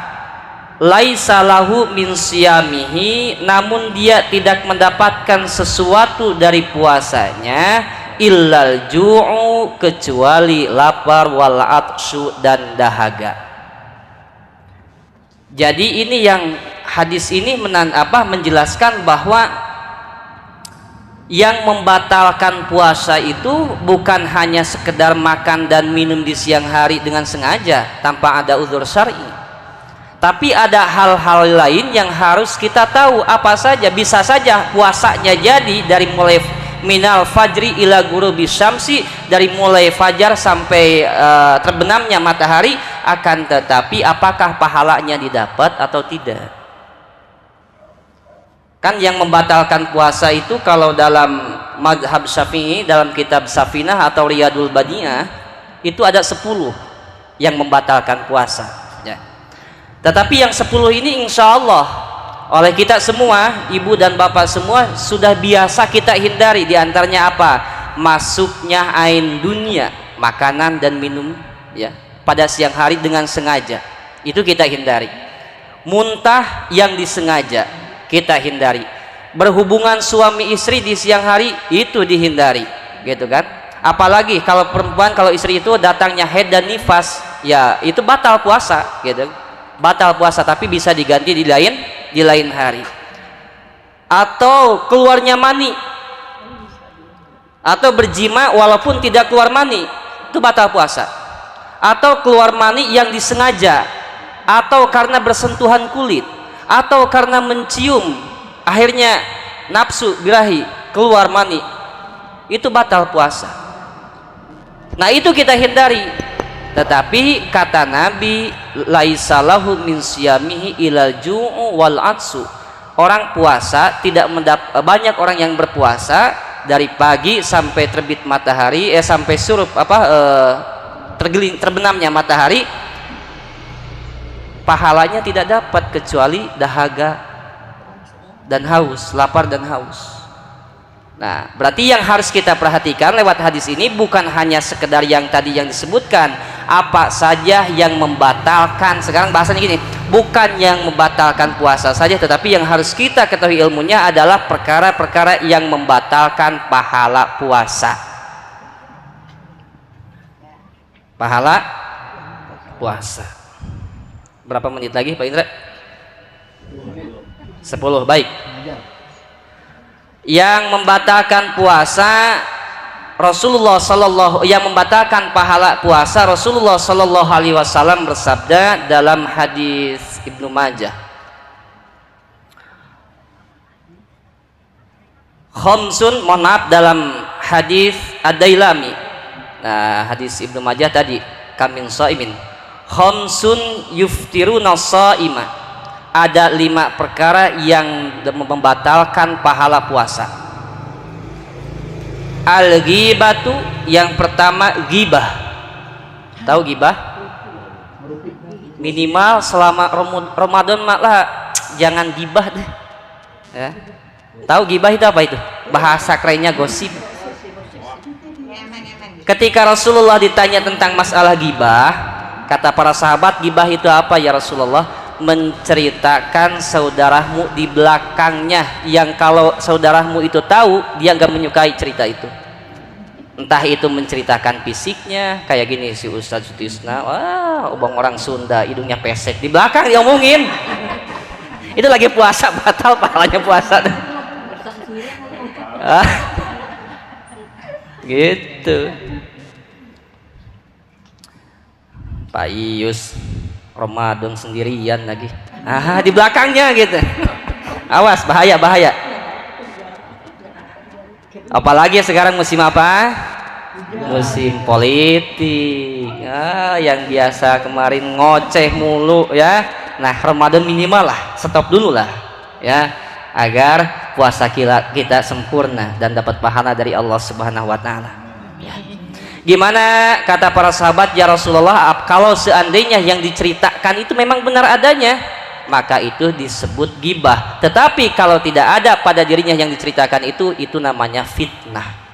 laisa lahu min siyamihi, namun dia tidak mendapatkan sesuatu dari puasanya, illal ju'u, kecuali lapar, wal atshu, dan dahaga. Jadi ini yang hadis ini menjelaskan bahwa yang membatalkan puasa itu bukan hanya sekedar makan dan minum di siang hari dengan sengaja tanpa ada uzur syar'i, tapi ada hal-hal lain yang harus kita tahu. Apa saja? Bisa saja puasanya jadi dari mulai minal fajri ila ghurubi syamsi, dari mulai fajar sampai terbenamnya matahari, akan tetapi apakah pahalanya didapat atau tidak? Kan yang membatalkan puasa itu kalau dalam madhab Syafi'i, dalam kitab Safinah atau Riyadul Badiyah, itu ada 10 yang membatalkan puasa ya. Tetapi yang 10 ini insya Allah oleh kita semua, ibu dan bapak semua, sudah biasa kita hindari. Di antaranya apa? Masuknya ain dunia, makanan dan minum ya, pada siang hari dengan sengaja, itu kita hindari. Muntah yang disengaja kita hindari. Berhubungan suami istri di siang hari itu dihindari, gitu kan? Apalagi kalau perempuan, kalau istri itu datangnya haid dan nifas, ya itu batal puasa, gitu. Batal puasa, tapi bisa diganti di lain hari. Atau keluarnya mani, atau berjima walaupun tidak keluar mani, itu batal puasa. Atau keluar mani yang disengaja, atau karena bersentuhan kulit, atau karena mencium, akhirnya nafsu birahi, keluar mani, itu batal puasa. Nah itu kita hindari. Tetapi kata Nabi, laisa lahu min siyamihi ilal ju'u wal atsu. Orang puasa tidak banyak orang yang berpuasa dari pagi sampai terbit matahari, sampai terbenamnya matahari, pahalanya tidak dapat kecuali dahaga dan haus, lapar dan haus. Nah, berarti yang harus kita perhatikan lewat hadis ini bukan hanya sekedar yang tadi yang disebutkan, apa saja yang membatalkan. Sekarang bahasanya gini, bukan yang membatalkan puasa saja, tetapi yang harus kita ketahui ilmunya adalah perkara-perkara yang membatalkan pahala puasa. Pahala puasa. Berapa menit lagi Pak Indra? 10. Baik. Yang membatalkan puasa Rasulullah yang membatalkan pahala puasa, Rasulullah Sallallahu Alaihi Wasallam bersabda dalam hadis Ibnu Majah, khamsun, mohon maaf, dalam hadis Ad-Dailami. Nah, hadis Ibnu Majah tadi, kamin shaimin, khamsun yuftiruna shaima. Ada 5 perkara yang membatalkan pahala puasa. Al-ghibatu, yang pertama ghibah. Tahu ghibah? Minimal selama Ramadan malah jangan ghibah deh. Ya. Tahu ghibah itu apa itu? Bahasa kerennya gosip. Ketika Rasulullah ditanya tentang masalah ghibah, kata para sahabat, ghibah itu apa ya Rasulullah? Menceritakan saudaramu di belakangnya, yang kalau saudaramu itu tahu, dia nggak menyukai cerita itu. Entah itu menceritakan fisiknya, kayak gini si Ustadz Sutisna, wah obang orang Sunda, hidungnya pesek, di belakang diomongin. Itu lagi puasa, batal pahalanya puasa. Gitu. Pak Ius Ramadan sendirian lagi. Di belakangnya gitu. Awas, bahaya. Apalagi sekarang musim apa? Musim politik. Yang biasa kemarin ngoceh mulu ya. Nah, Ramadan minimal lah, stop dulu lah ya, agar puasa kita sempurna dan dapat pahala dari Allah Subhanahu wa taala. Ya. Gimana kata para sahabat, ya Rasulullah, kalau seandainya yang diceritakan itu memang benar adanya, maka itu disebut gibah. Tetapi kalau tidak ada pada dirinya yang diceritakan itu namanya fitnah.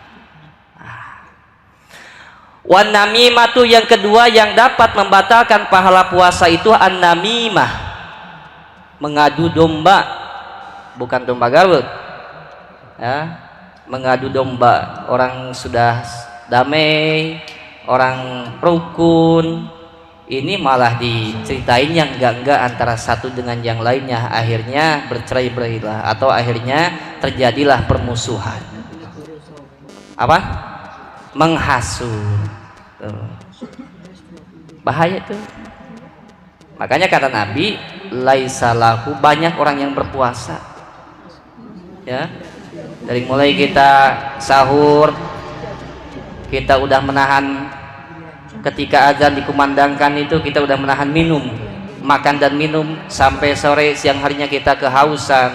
Wan namimatu, yang kedua yang dapat membatalkan pahala puasa itu an-namimah, mengadu domba, bukan domba Garut ya, mengadu domba. Orang sudah damai, orang rukun, ini malah diceritain yang enggak antara satu dengan yang lainnya, akhirnya bercerai-berailah atau akhirnya terjadilah permusuhan. Apa? Menghasut. Tuh. Bahaya tuh. Makanya kata Nabi, laisalahu, banyak orang yang berpuasa ya, dari mulai kita sahur kita udah menahan, ketika azan dikumandangkan itu kita udah menahan makan dan minum, sampai sore siang harinya kita kehausan,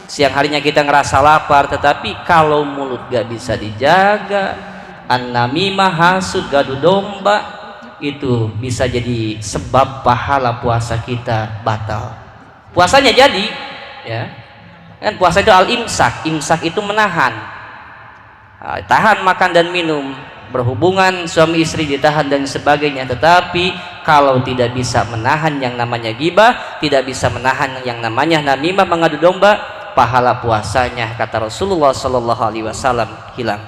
siang harinya kita ngerasa lapar. Tetapi kalau mulut gak bisa dijaga, an-namimah, hasud, gadu domba, itu bisa jadi sebab pahala puasa kita batal. Puasanya jadi ya kan, puasa itu al-imsak, imsak itu menahan, tahan makan dan minum, berhubungan suami istri ditahan dan sebagainya. Tetapi kalau tidak bisa menahan yang namanya gibah, tidak bisa menahan yang namanya namimah, mengadu domba, pahala puasanya kata Rasulullah sallallahu alaihi wasallam hilang.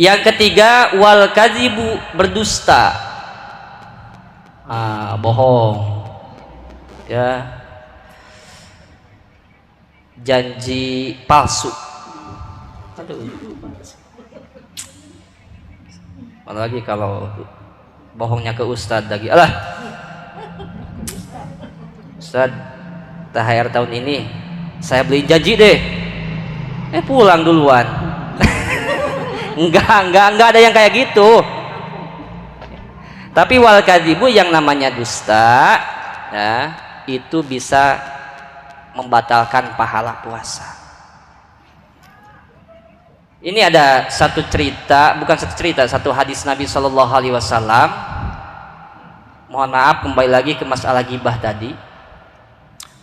Yang ketiga, wal kadzibu, berdusta, bohong ya, janji palsu. Apalagi kalau bohongnya ke ustadz lagi, alah ustadz, THR tahun ini saya beli janji deh, pulang duluan. enggak ada yang kayak gitu. Tapi wal kadzibu, yang namanya dusta ya, itu bisa membatalkan pahala puasa. Ini ada satu hadis Nabi Shallallahu Alaihi Wasallam. Mohon maaf, kembali lagi ke masalah gibah tadi.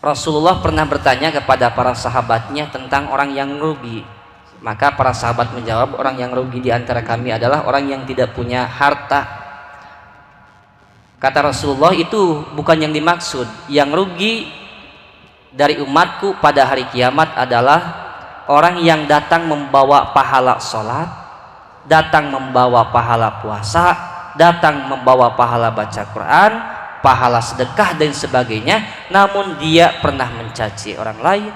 Rasulullah pernah bertanya kepada para sahabatnya tentang orang yang rugi. Maka para sahabat menjawab, orang yang rugi di antara kami adalah orang yang tidak punya harta. Kata Rasulullah, itu bukan yang dimaksud. Yang rugi dari umatku pada hari kiamat adalah orang yang datang membawa pahala sholat, datang membawa pahala puasa, datang membawa pahala baca Quran, pahala sedekah dan sebagainya, namun dia pernah mencaci orang lain,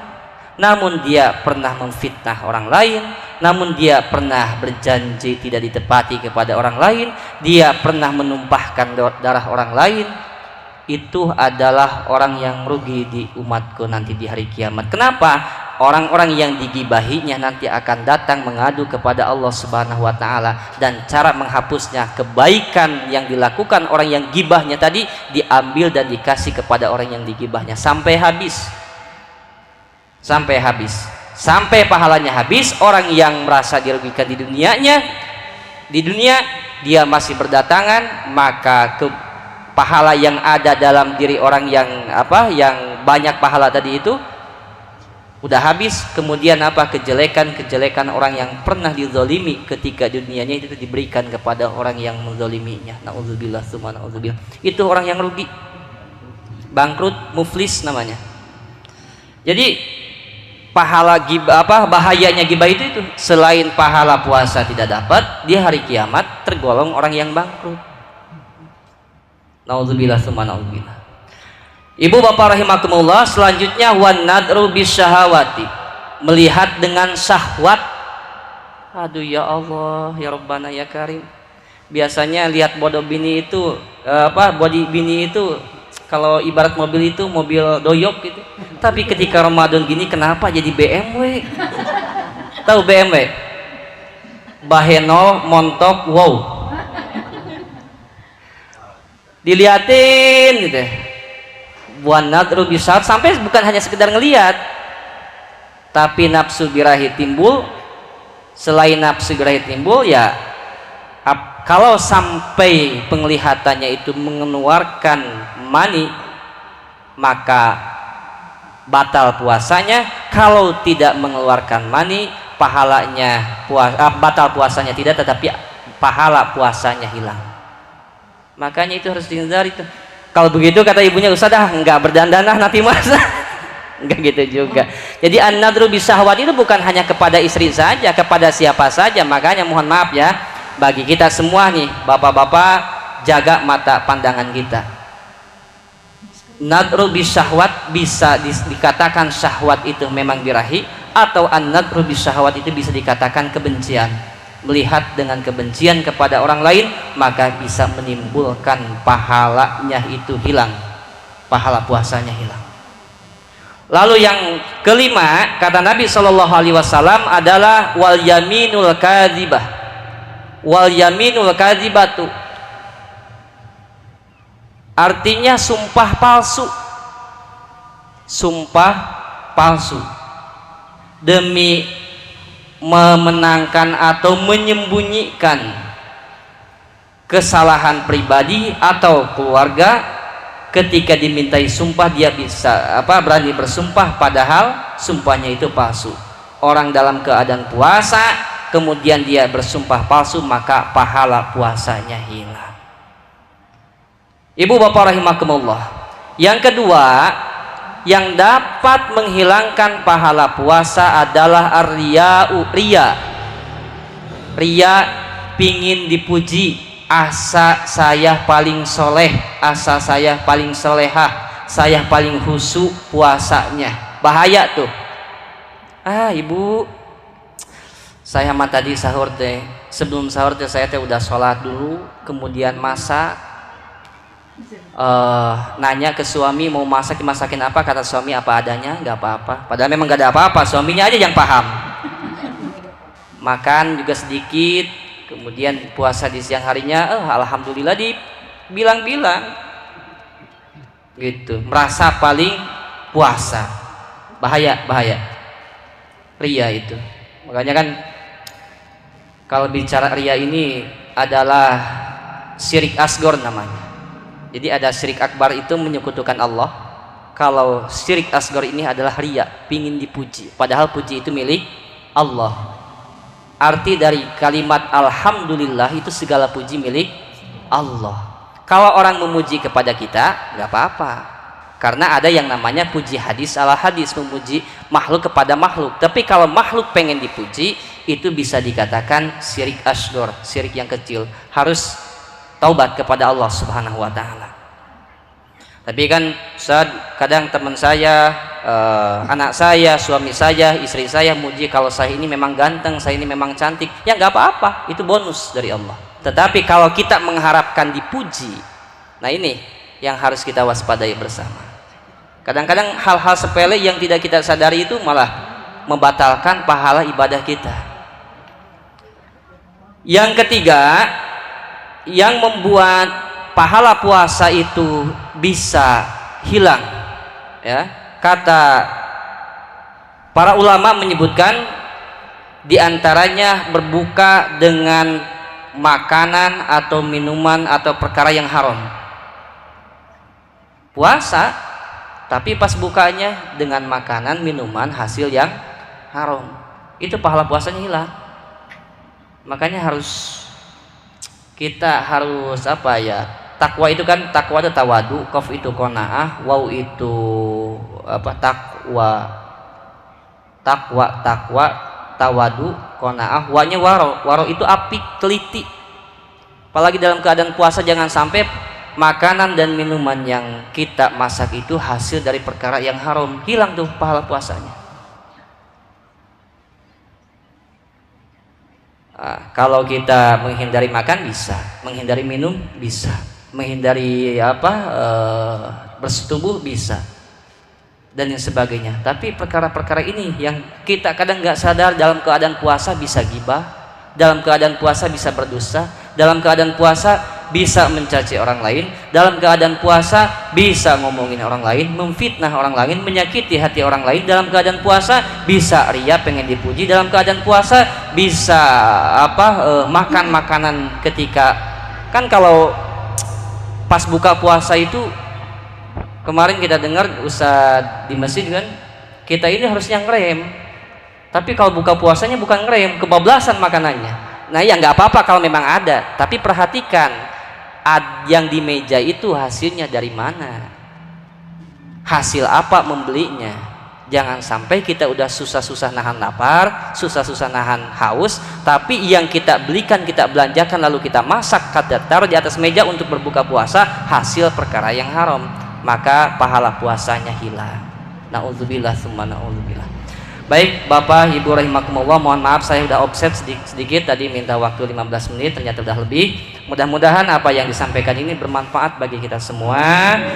namun dia pernah memfitnah orang lain, namun dia pernah berjanji tidak ditepati kepada orang lain, dia pernah menumpahkan darah orang lain. Itu adalah orang yang rugi di umatku nanti di hari kiamat. Kenapa? Orang-orang yang digibahinya nanti akan datang mengadu kepada Allah Subhanahu wa taala, dan cara menghapusnya, kebaikan yang dilakukan orang yang gibahnya tadi diambil dan dikasih kepada orang yang digibahnya sampai habis. Sampai pahalanya habis. Orang yang merasa dirugikan di dunia dia masih berdatangan, maka pahala yang ada dalam diri orang yang banyak pahala tadi itu udah habis. Kemudian kejelekan orang yang pernah dizalimi ketika dunianya itu diberikan kepada orang yang menzaliminya. Nauzubillah tsumma nauzubillah. Itu orang yang rugi, bangkrut, muflis namanya. Jadi pahala gibah, bahayanya gibah itu selain pahala puasa tidak dapat, di hari kiamat tergolong orang yang bangkrut. Nauzubillah tsumma nauzubillah. Ibu bapak rahimakumullah, selanjutnya wan nadru bisyahawati, melihat dengan syahwat. Aduh ya Allah, ya Rabbana ya Karim, biasanya lihat bodoh bini itu body bini itu kalau ibarat mobil itu mobil doyok gitu. Tapi ketika Ramadan gini kenapa jadi BMW? Tahu BMW? Baheno montok wow. Diliatin gitu. Buan nadru bisa sampai bukan hanya sekedar ngelihat, tapi nafsu birahi timbul. Selain nafsu birahi timbul ya kalau sampai penglihatannya itu mengeluarkan mani, maka batal puasanya. Kalau tidak mengeluarkan mani, pahalanya batal puasanya tidak, tetapi pahala puasanya hilang. Makanya itu harus dihindari tuh. Kalau begitu kata ibunya, Ustaz enggak berdandanah nanti mas. Enggak gitu juga. Jadi an-nadru bisahwat itu bukan hanya kepada istri saja, kepada siapa saja. Makanya mohon maaf ya, bagi kita semua nih, bapak-bapak, jaga mata pandangan kita. Nadru bisahwat bisa dikatakan syahwat itu memang birahi, atau an-nadru bisahwat itu bisa dikatakan kebencian. Melihat dengan kebencian kepada orang lain, maka bisa menimbulkan pahalanya itu hilang, pahala puasanya hilang. Lalu yang kelima, kata Nabi SAW adalah wal yaminul kadzibah. Wal yaminul kadzibatu artinya sumpah palsu. Sumpah palsu demi memenangkan atau menyembunyikan kesalahan pribadi atau keluarga. Ketika dimintai sumpah dia bisa berani bersumpah padahal sumpahnya itu palsu. Orang dalam keadaan puasa kemudian dia bersumpah palsu, maka pahala puasanya hilang. Ibu bapak rahimakumullah, yang kedua yang dapat menghilangkan pahala puasa adalah ria. Ria pingin dipuji, asa saya paling soleh, asa saya paling solehah, saya paling khusyuk puasanya. Bahaya tuh. Ibu, saya mah tadi sahur teh, sebelum sahur teh saya teh udah sholat dulu, kemudian masak. Nanya ke suami mau dimasakin apa, kata suami apa adanya, nggak apa-apa. Padahal memang nggak ada apa-apa, suaminya aja yang paham. Makan juga sedikit, kemudian puasa di siang harinya, alhamdulillah dibilang-bilang, gitu, merasa paling puasa. Bahaya, ria itu. Makanya kan kalau bicara ria ini adalah syirik asgor namanya. Jadi ada syirik akbar itu menyekutukan Allah. Kalau syirik asgor ini adalah ria, pingin dipuji, padahal puji itu milik Allah. Arti dari kalimat alhamdulillah itu segala puji milik Allah. Kalau orang memuji kepada kita nggak apa-apa, karena ada yang namanya puji hadis ala hadis, memuji makhluk kepada makhluk. Tapi kalau makhluk pengen dipuji, itu bisa dikatakan syirik asgor, syirik yang kecil. Harus taubat kepada Allah Subhanahu wa taala. Tapi kan saat kadang teman saya, anak saya, suami saya, istri saya muji kalau saya ini memang ganteng, saya ini memang cantik, ya nggak apa-apa, itu bonus dari Allah. Tetapi kalau kita mengharapkan dipuji, nah ini yang harus kita waspadai bersama. Kadang-kadang hal-hal sepele yang tidak kita sadari itu malah membatalkan pahala ibadah kita. Yang ketiga, yang membuat pahala puasa itu bisa hilang, ya, kata para ulama menyebutkan diantaranya berbuka dengan makanan atau minuman atau perkara yang haram. Puasa tapi pas bukanya dengan makanan minuman hasil yang haram, itu pahala puasanya hilang. Makanya kita harus takwa itu kan, takwa itu tawadu, qaf itu qanaah, waw itu takwa, tawadu, qanaah, wanya waro itu apik, teliti. Apalagi dalam keadaan puasa jangan sampai makanan dan minuman yang kita masak itu hasil dari perkara yang haram, hilang tuh pahala puasanya. Kalau kita menghindari makan bisa, menghindari minum bisa, menghindari bersetubuh bisa, dan yang sebagainya. Tapi perkara-perkara ini yang kita kadang nggak sadar, dalam keadaan puasa bisa gibah, dalam keadaan puasa bisa berdosa, dalam keadaan puasa bisa mencaci orang lain, dalam keadaan puasa bisa ngomongin orang lain, memfitnah orang lain, menyakiti hati orang lain, dalam keadaan puasa bisa ria pengen dipuji, dalam keadaan puasa bisa makan makanan ketika, kan kalau pas buka puasa itu kemarin kita dengar Ustadz di masjid kan, kita ini harusnya ngerem, tapi kalau buka puasanya bukan ngerem, kebablasan makanannya. Nah ya nggak apa-apa kalau memang ada, tapi perhatikan yang di meja itu hasilnya dari mana, hasil apa membelinya. Jangan sampai kita udah susah-susah nahan lapar, susah-susah nahan haus, tapi yang kita belikan, kita belanjakan, lalu kita masak, kita taruh di atas meja untuk berbuka puasa, hasil perkara yang haram, maka pahala puasanya hilang. Na'udzubillah tsumma na'udzubillah. Baik Bapak Ibu rahimakumullah, mohon maaf saya udah offset sedikit tadi, minta waktu 15 menit, ternyata udah lebih. Mudah-mudahan apa yang disampaikan ini bermanfaat bagi kita semua,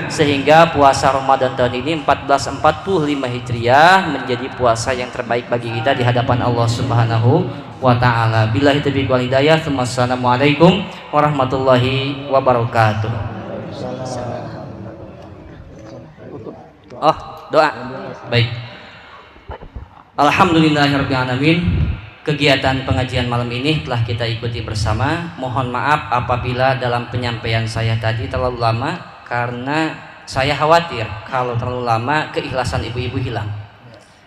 sehingga puasa Ramadan tahun ini 1445 Hijriah menjadi puasa yang terbaik bagi kita di hadapan Allah Subhanahu wa taala. Billahi taufiq wal hidayah. Wassalamualaikum warahmatullahi wabarakatuh. Oh, doa. Baik. Alhamdulillahirrahmanirrahim. Kegiatan pengajian malam ini telah kita ikuti bersama. Mohon maaf apabila dalam penyampaian saya tadi terlalu lama, karena saya khawatir kalau terlalu lama keikhlasan ibu-ibu hilang,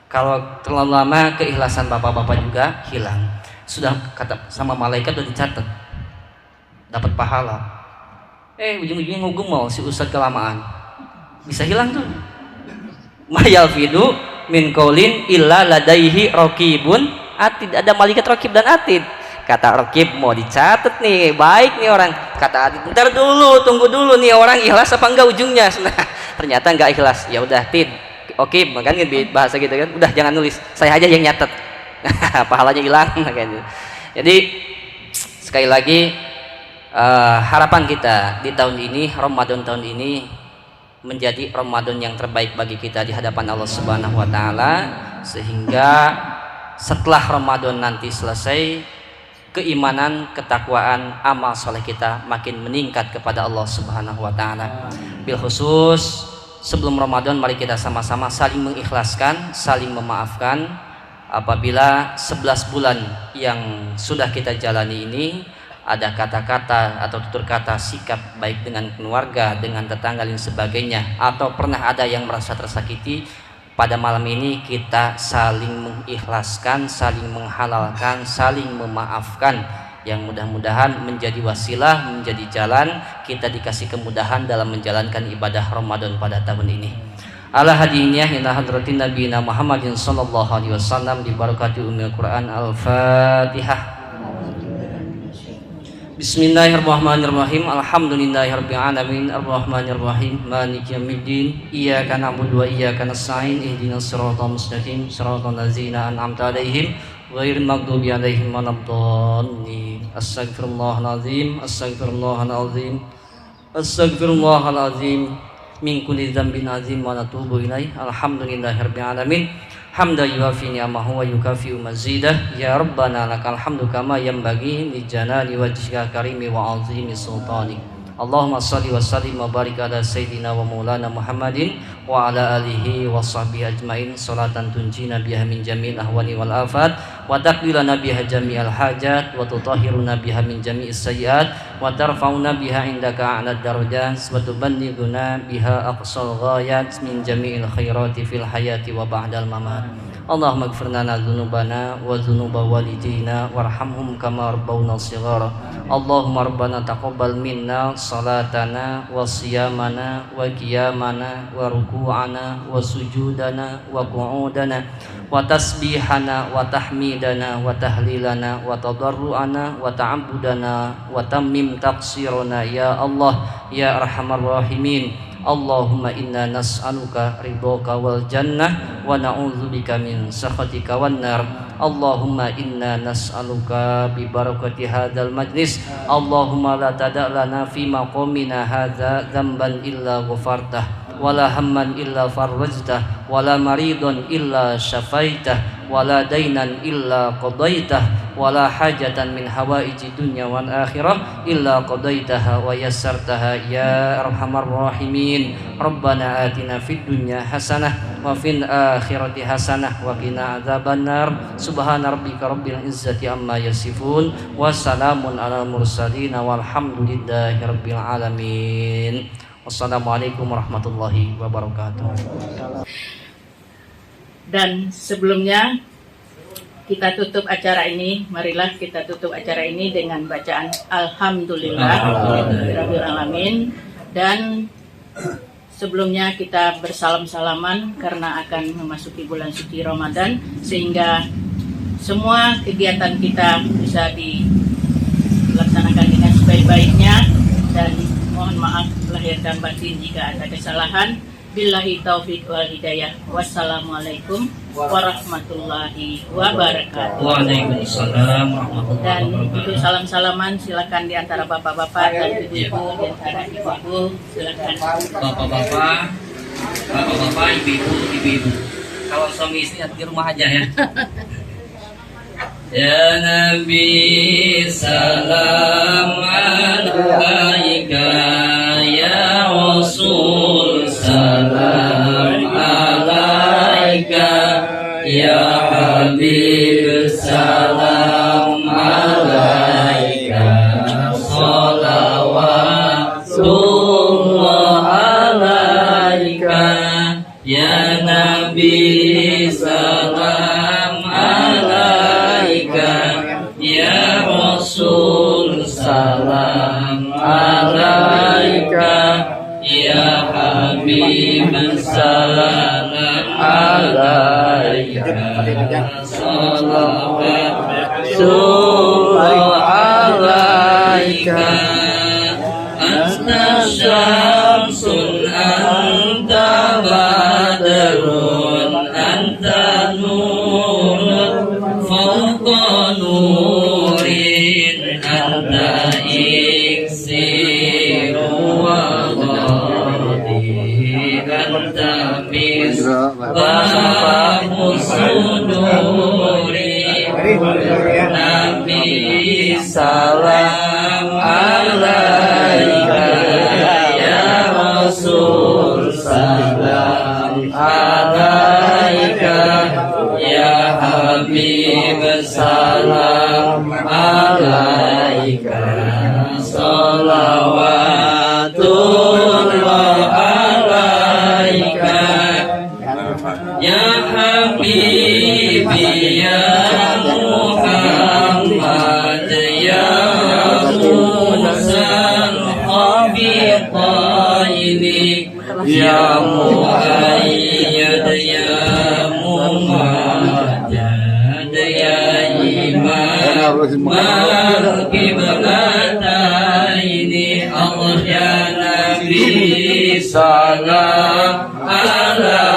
kalau terlalu lama keikhlasan bapak-bapak juga hilang. Sudah kata sama malaikat sudah dicatat dapat pahala, ujung-ujungnya ngugum mau si ustadz kelamaan, bisa hilang tuh. Mayal fidu min qaulin illa ladaihi raqibun atid. Ada malaikat raqib dan atid. Kata raqib mau dicatat nih, baik nih orang. Kata atid, bentar dulu, tunggu dulu nih orang ikhlas apa enggak ujungnya. Nah, ternyata enggak ikhlas. Ya udah tid, oke, makanya bahasa gitu kan. Udah jangan nulis, saya aja yang nyatet. Pahalanya hilang gitu. Jadi sekali lagi harapan kita di tahun ini, Ramadan tahun ini menjadi Ramadan yang terbaik bagi kita di hadapan Allah Subhanahu wa taala, sehingga setelah Ramadan nanti selesai, keimanan, ketakwaan, amal soleh kita makin meningkat kepada Allah Subhanahu wa taala. Bil khusus sebelum Ramadan, mari kita sama-sama saling mengikhlaskan, saling memaafkan. Apabila 11 bulan yang sudah kita jalani ini ada kata-kata atau tutur kata sikap baik dengan keluarga, dengan tetangga dan sebagainya, atau pernah ada yang merasa tersakiti, pada malam ini kita saling mengikhlaskan, saling menghalalkan, saling memaafkan, yang mudah-mudahan menjadi wasilah, menjadi jalan kita dikasih kemudahan dalam menjalankan ibadah Ramadan pada tahun ini. Ala hadiniyah ila hadratin nabiyina Muhammadin sallallahu alaihi wasallam bi barakati ummil Quran. Al-Fatihah. Bismillahirrahmanirrahim. Alhamdulillahirabbil alamin, arrahmanirrahim, maliki yaumiddin. Iyyaka na'budu wa iyyaka nasta'in. Ihdinas siratal mustaqim, siratal ladzina an'amta 'alaihim ghairil maghdubi 'alaihim waladdallin. Astaghfirullahalazim, astaghfirullahalazim, astaghfirullahalazim min kulli dzambin azim wa natubu ilaih. Alhamdulillahirabbil alamin. Hamdan yuwafi ni'amahu wa yukafi'u mazidah. Ya Rabbana lakal hamdu kama yanbaghi li jalali wajhika karimi wa azimi sultani. Allahumma salli wa sallim wa barik ala sayyidina wa maulana Muhammadin wa ala alihi wa sahbihi ajmain, salatan tunjina biha min jami'il ahwani wal afat wa taqbilana biha jami'al hajat wa tutahhiruna biha min jami'is sayyiat wa tarfa'una biha indaka a'la darajat wa tuballighuna biha aqsal ghayat min jami'il khairati fil hayati wa ba'dal mamat. Allahumma ighfir lana dzunubana wa dzunuba walidina warhamhum kama rabbawna shighara. Allahumma rabbana taqabbal minna salatana wa siyamana wa qiyamana wa ruku'ana wa sujudana wa qu'udana wa tasbihana wa tahmidana wa tahlilana wa tadarru'ana wa ta'abbudana wa tammim taqsirana ya Allah ya arhamar rahimin. Allahumma inna nas'aluka ridhoka wal jannah wa na'udzubika min sakhatika wan nar. Allahumma inna nas'aluka bi barakati hadzal majlis. Allahumma la tada' lana fi maqamina hadza dzamban illa ghafartah wala hamman illa farrajtah wala maridun illa syafaitah wala dainan illa qadaitah wala hajatan min hawaiji dunya wal akhirah illa qadaitaha wa yassartaha ya arhamar rahimin. Rabbana atina fid dunya hasanah wa fil akhirati hasanah wa qina adzabannar. Subhana rabbika rabbil izzati amma yasifun wa salamun alal mursalin walhamdulillahi rabbil alamin. Wassalamualaikum warahmatullahi wabarakatuh. Dan sebelumnya kita tutup acara ini, marilah kita tutup acara ini dengan bacaan Alhamdulillah Rabbil Alamin. Dan sebelumnya kita bersalam-salaman karena akan memasuki bulan suci Ramadan, sehingga semua kegiatan kita bisa dilaksanakan dengan sebaik-baiknya. Dan mohon maaf lahir dan batin jika ada kesalahan. Billahi taufik wal hidayah. Wassalamualaikum warahmatullahi wabarakatuh. Waalaikumsalam warahmatullahi Dan wabarakatuh. untuk salam-salaman silakan di antara bapak-bapak dan ibu-ibu, di antara ibu-ibu silakan. Bapak-bapak, ibu-ibu. Kalau suami istri di rumah aja ya. Ya Nabi salam alaika, ya Rasul salam alaika, ya Habib salam alaika, salawatullah alaika, ya Nabi salam alaika, ya Rasul salam alaika, ya Habib salam alaika, salawatullah alaika, anta syamsun anta badrun anta nurun fawqa nurin anta iksiru wa ghadi anta misbahu suduri. Nabi salam alaika, ya Rasul salam alaika, ya Habib salam alaika, salawatullah alaika, ya Habibi ya Muhammad ya Mursal Khabitaini ya Muayyad ya Muhammad ya Imam Al-Qiblataini. Allah ya Nabi salam ala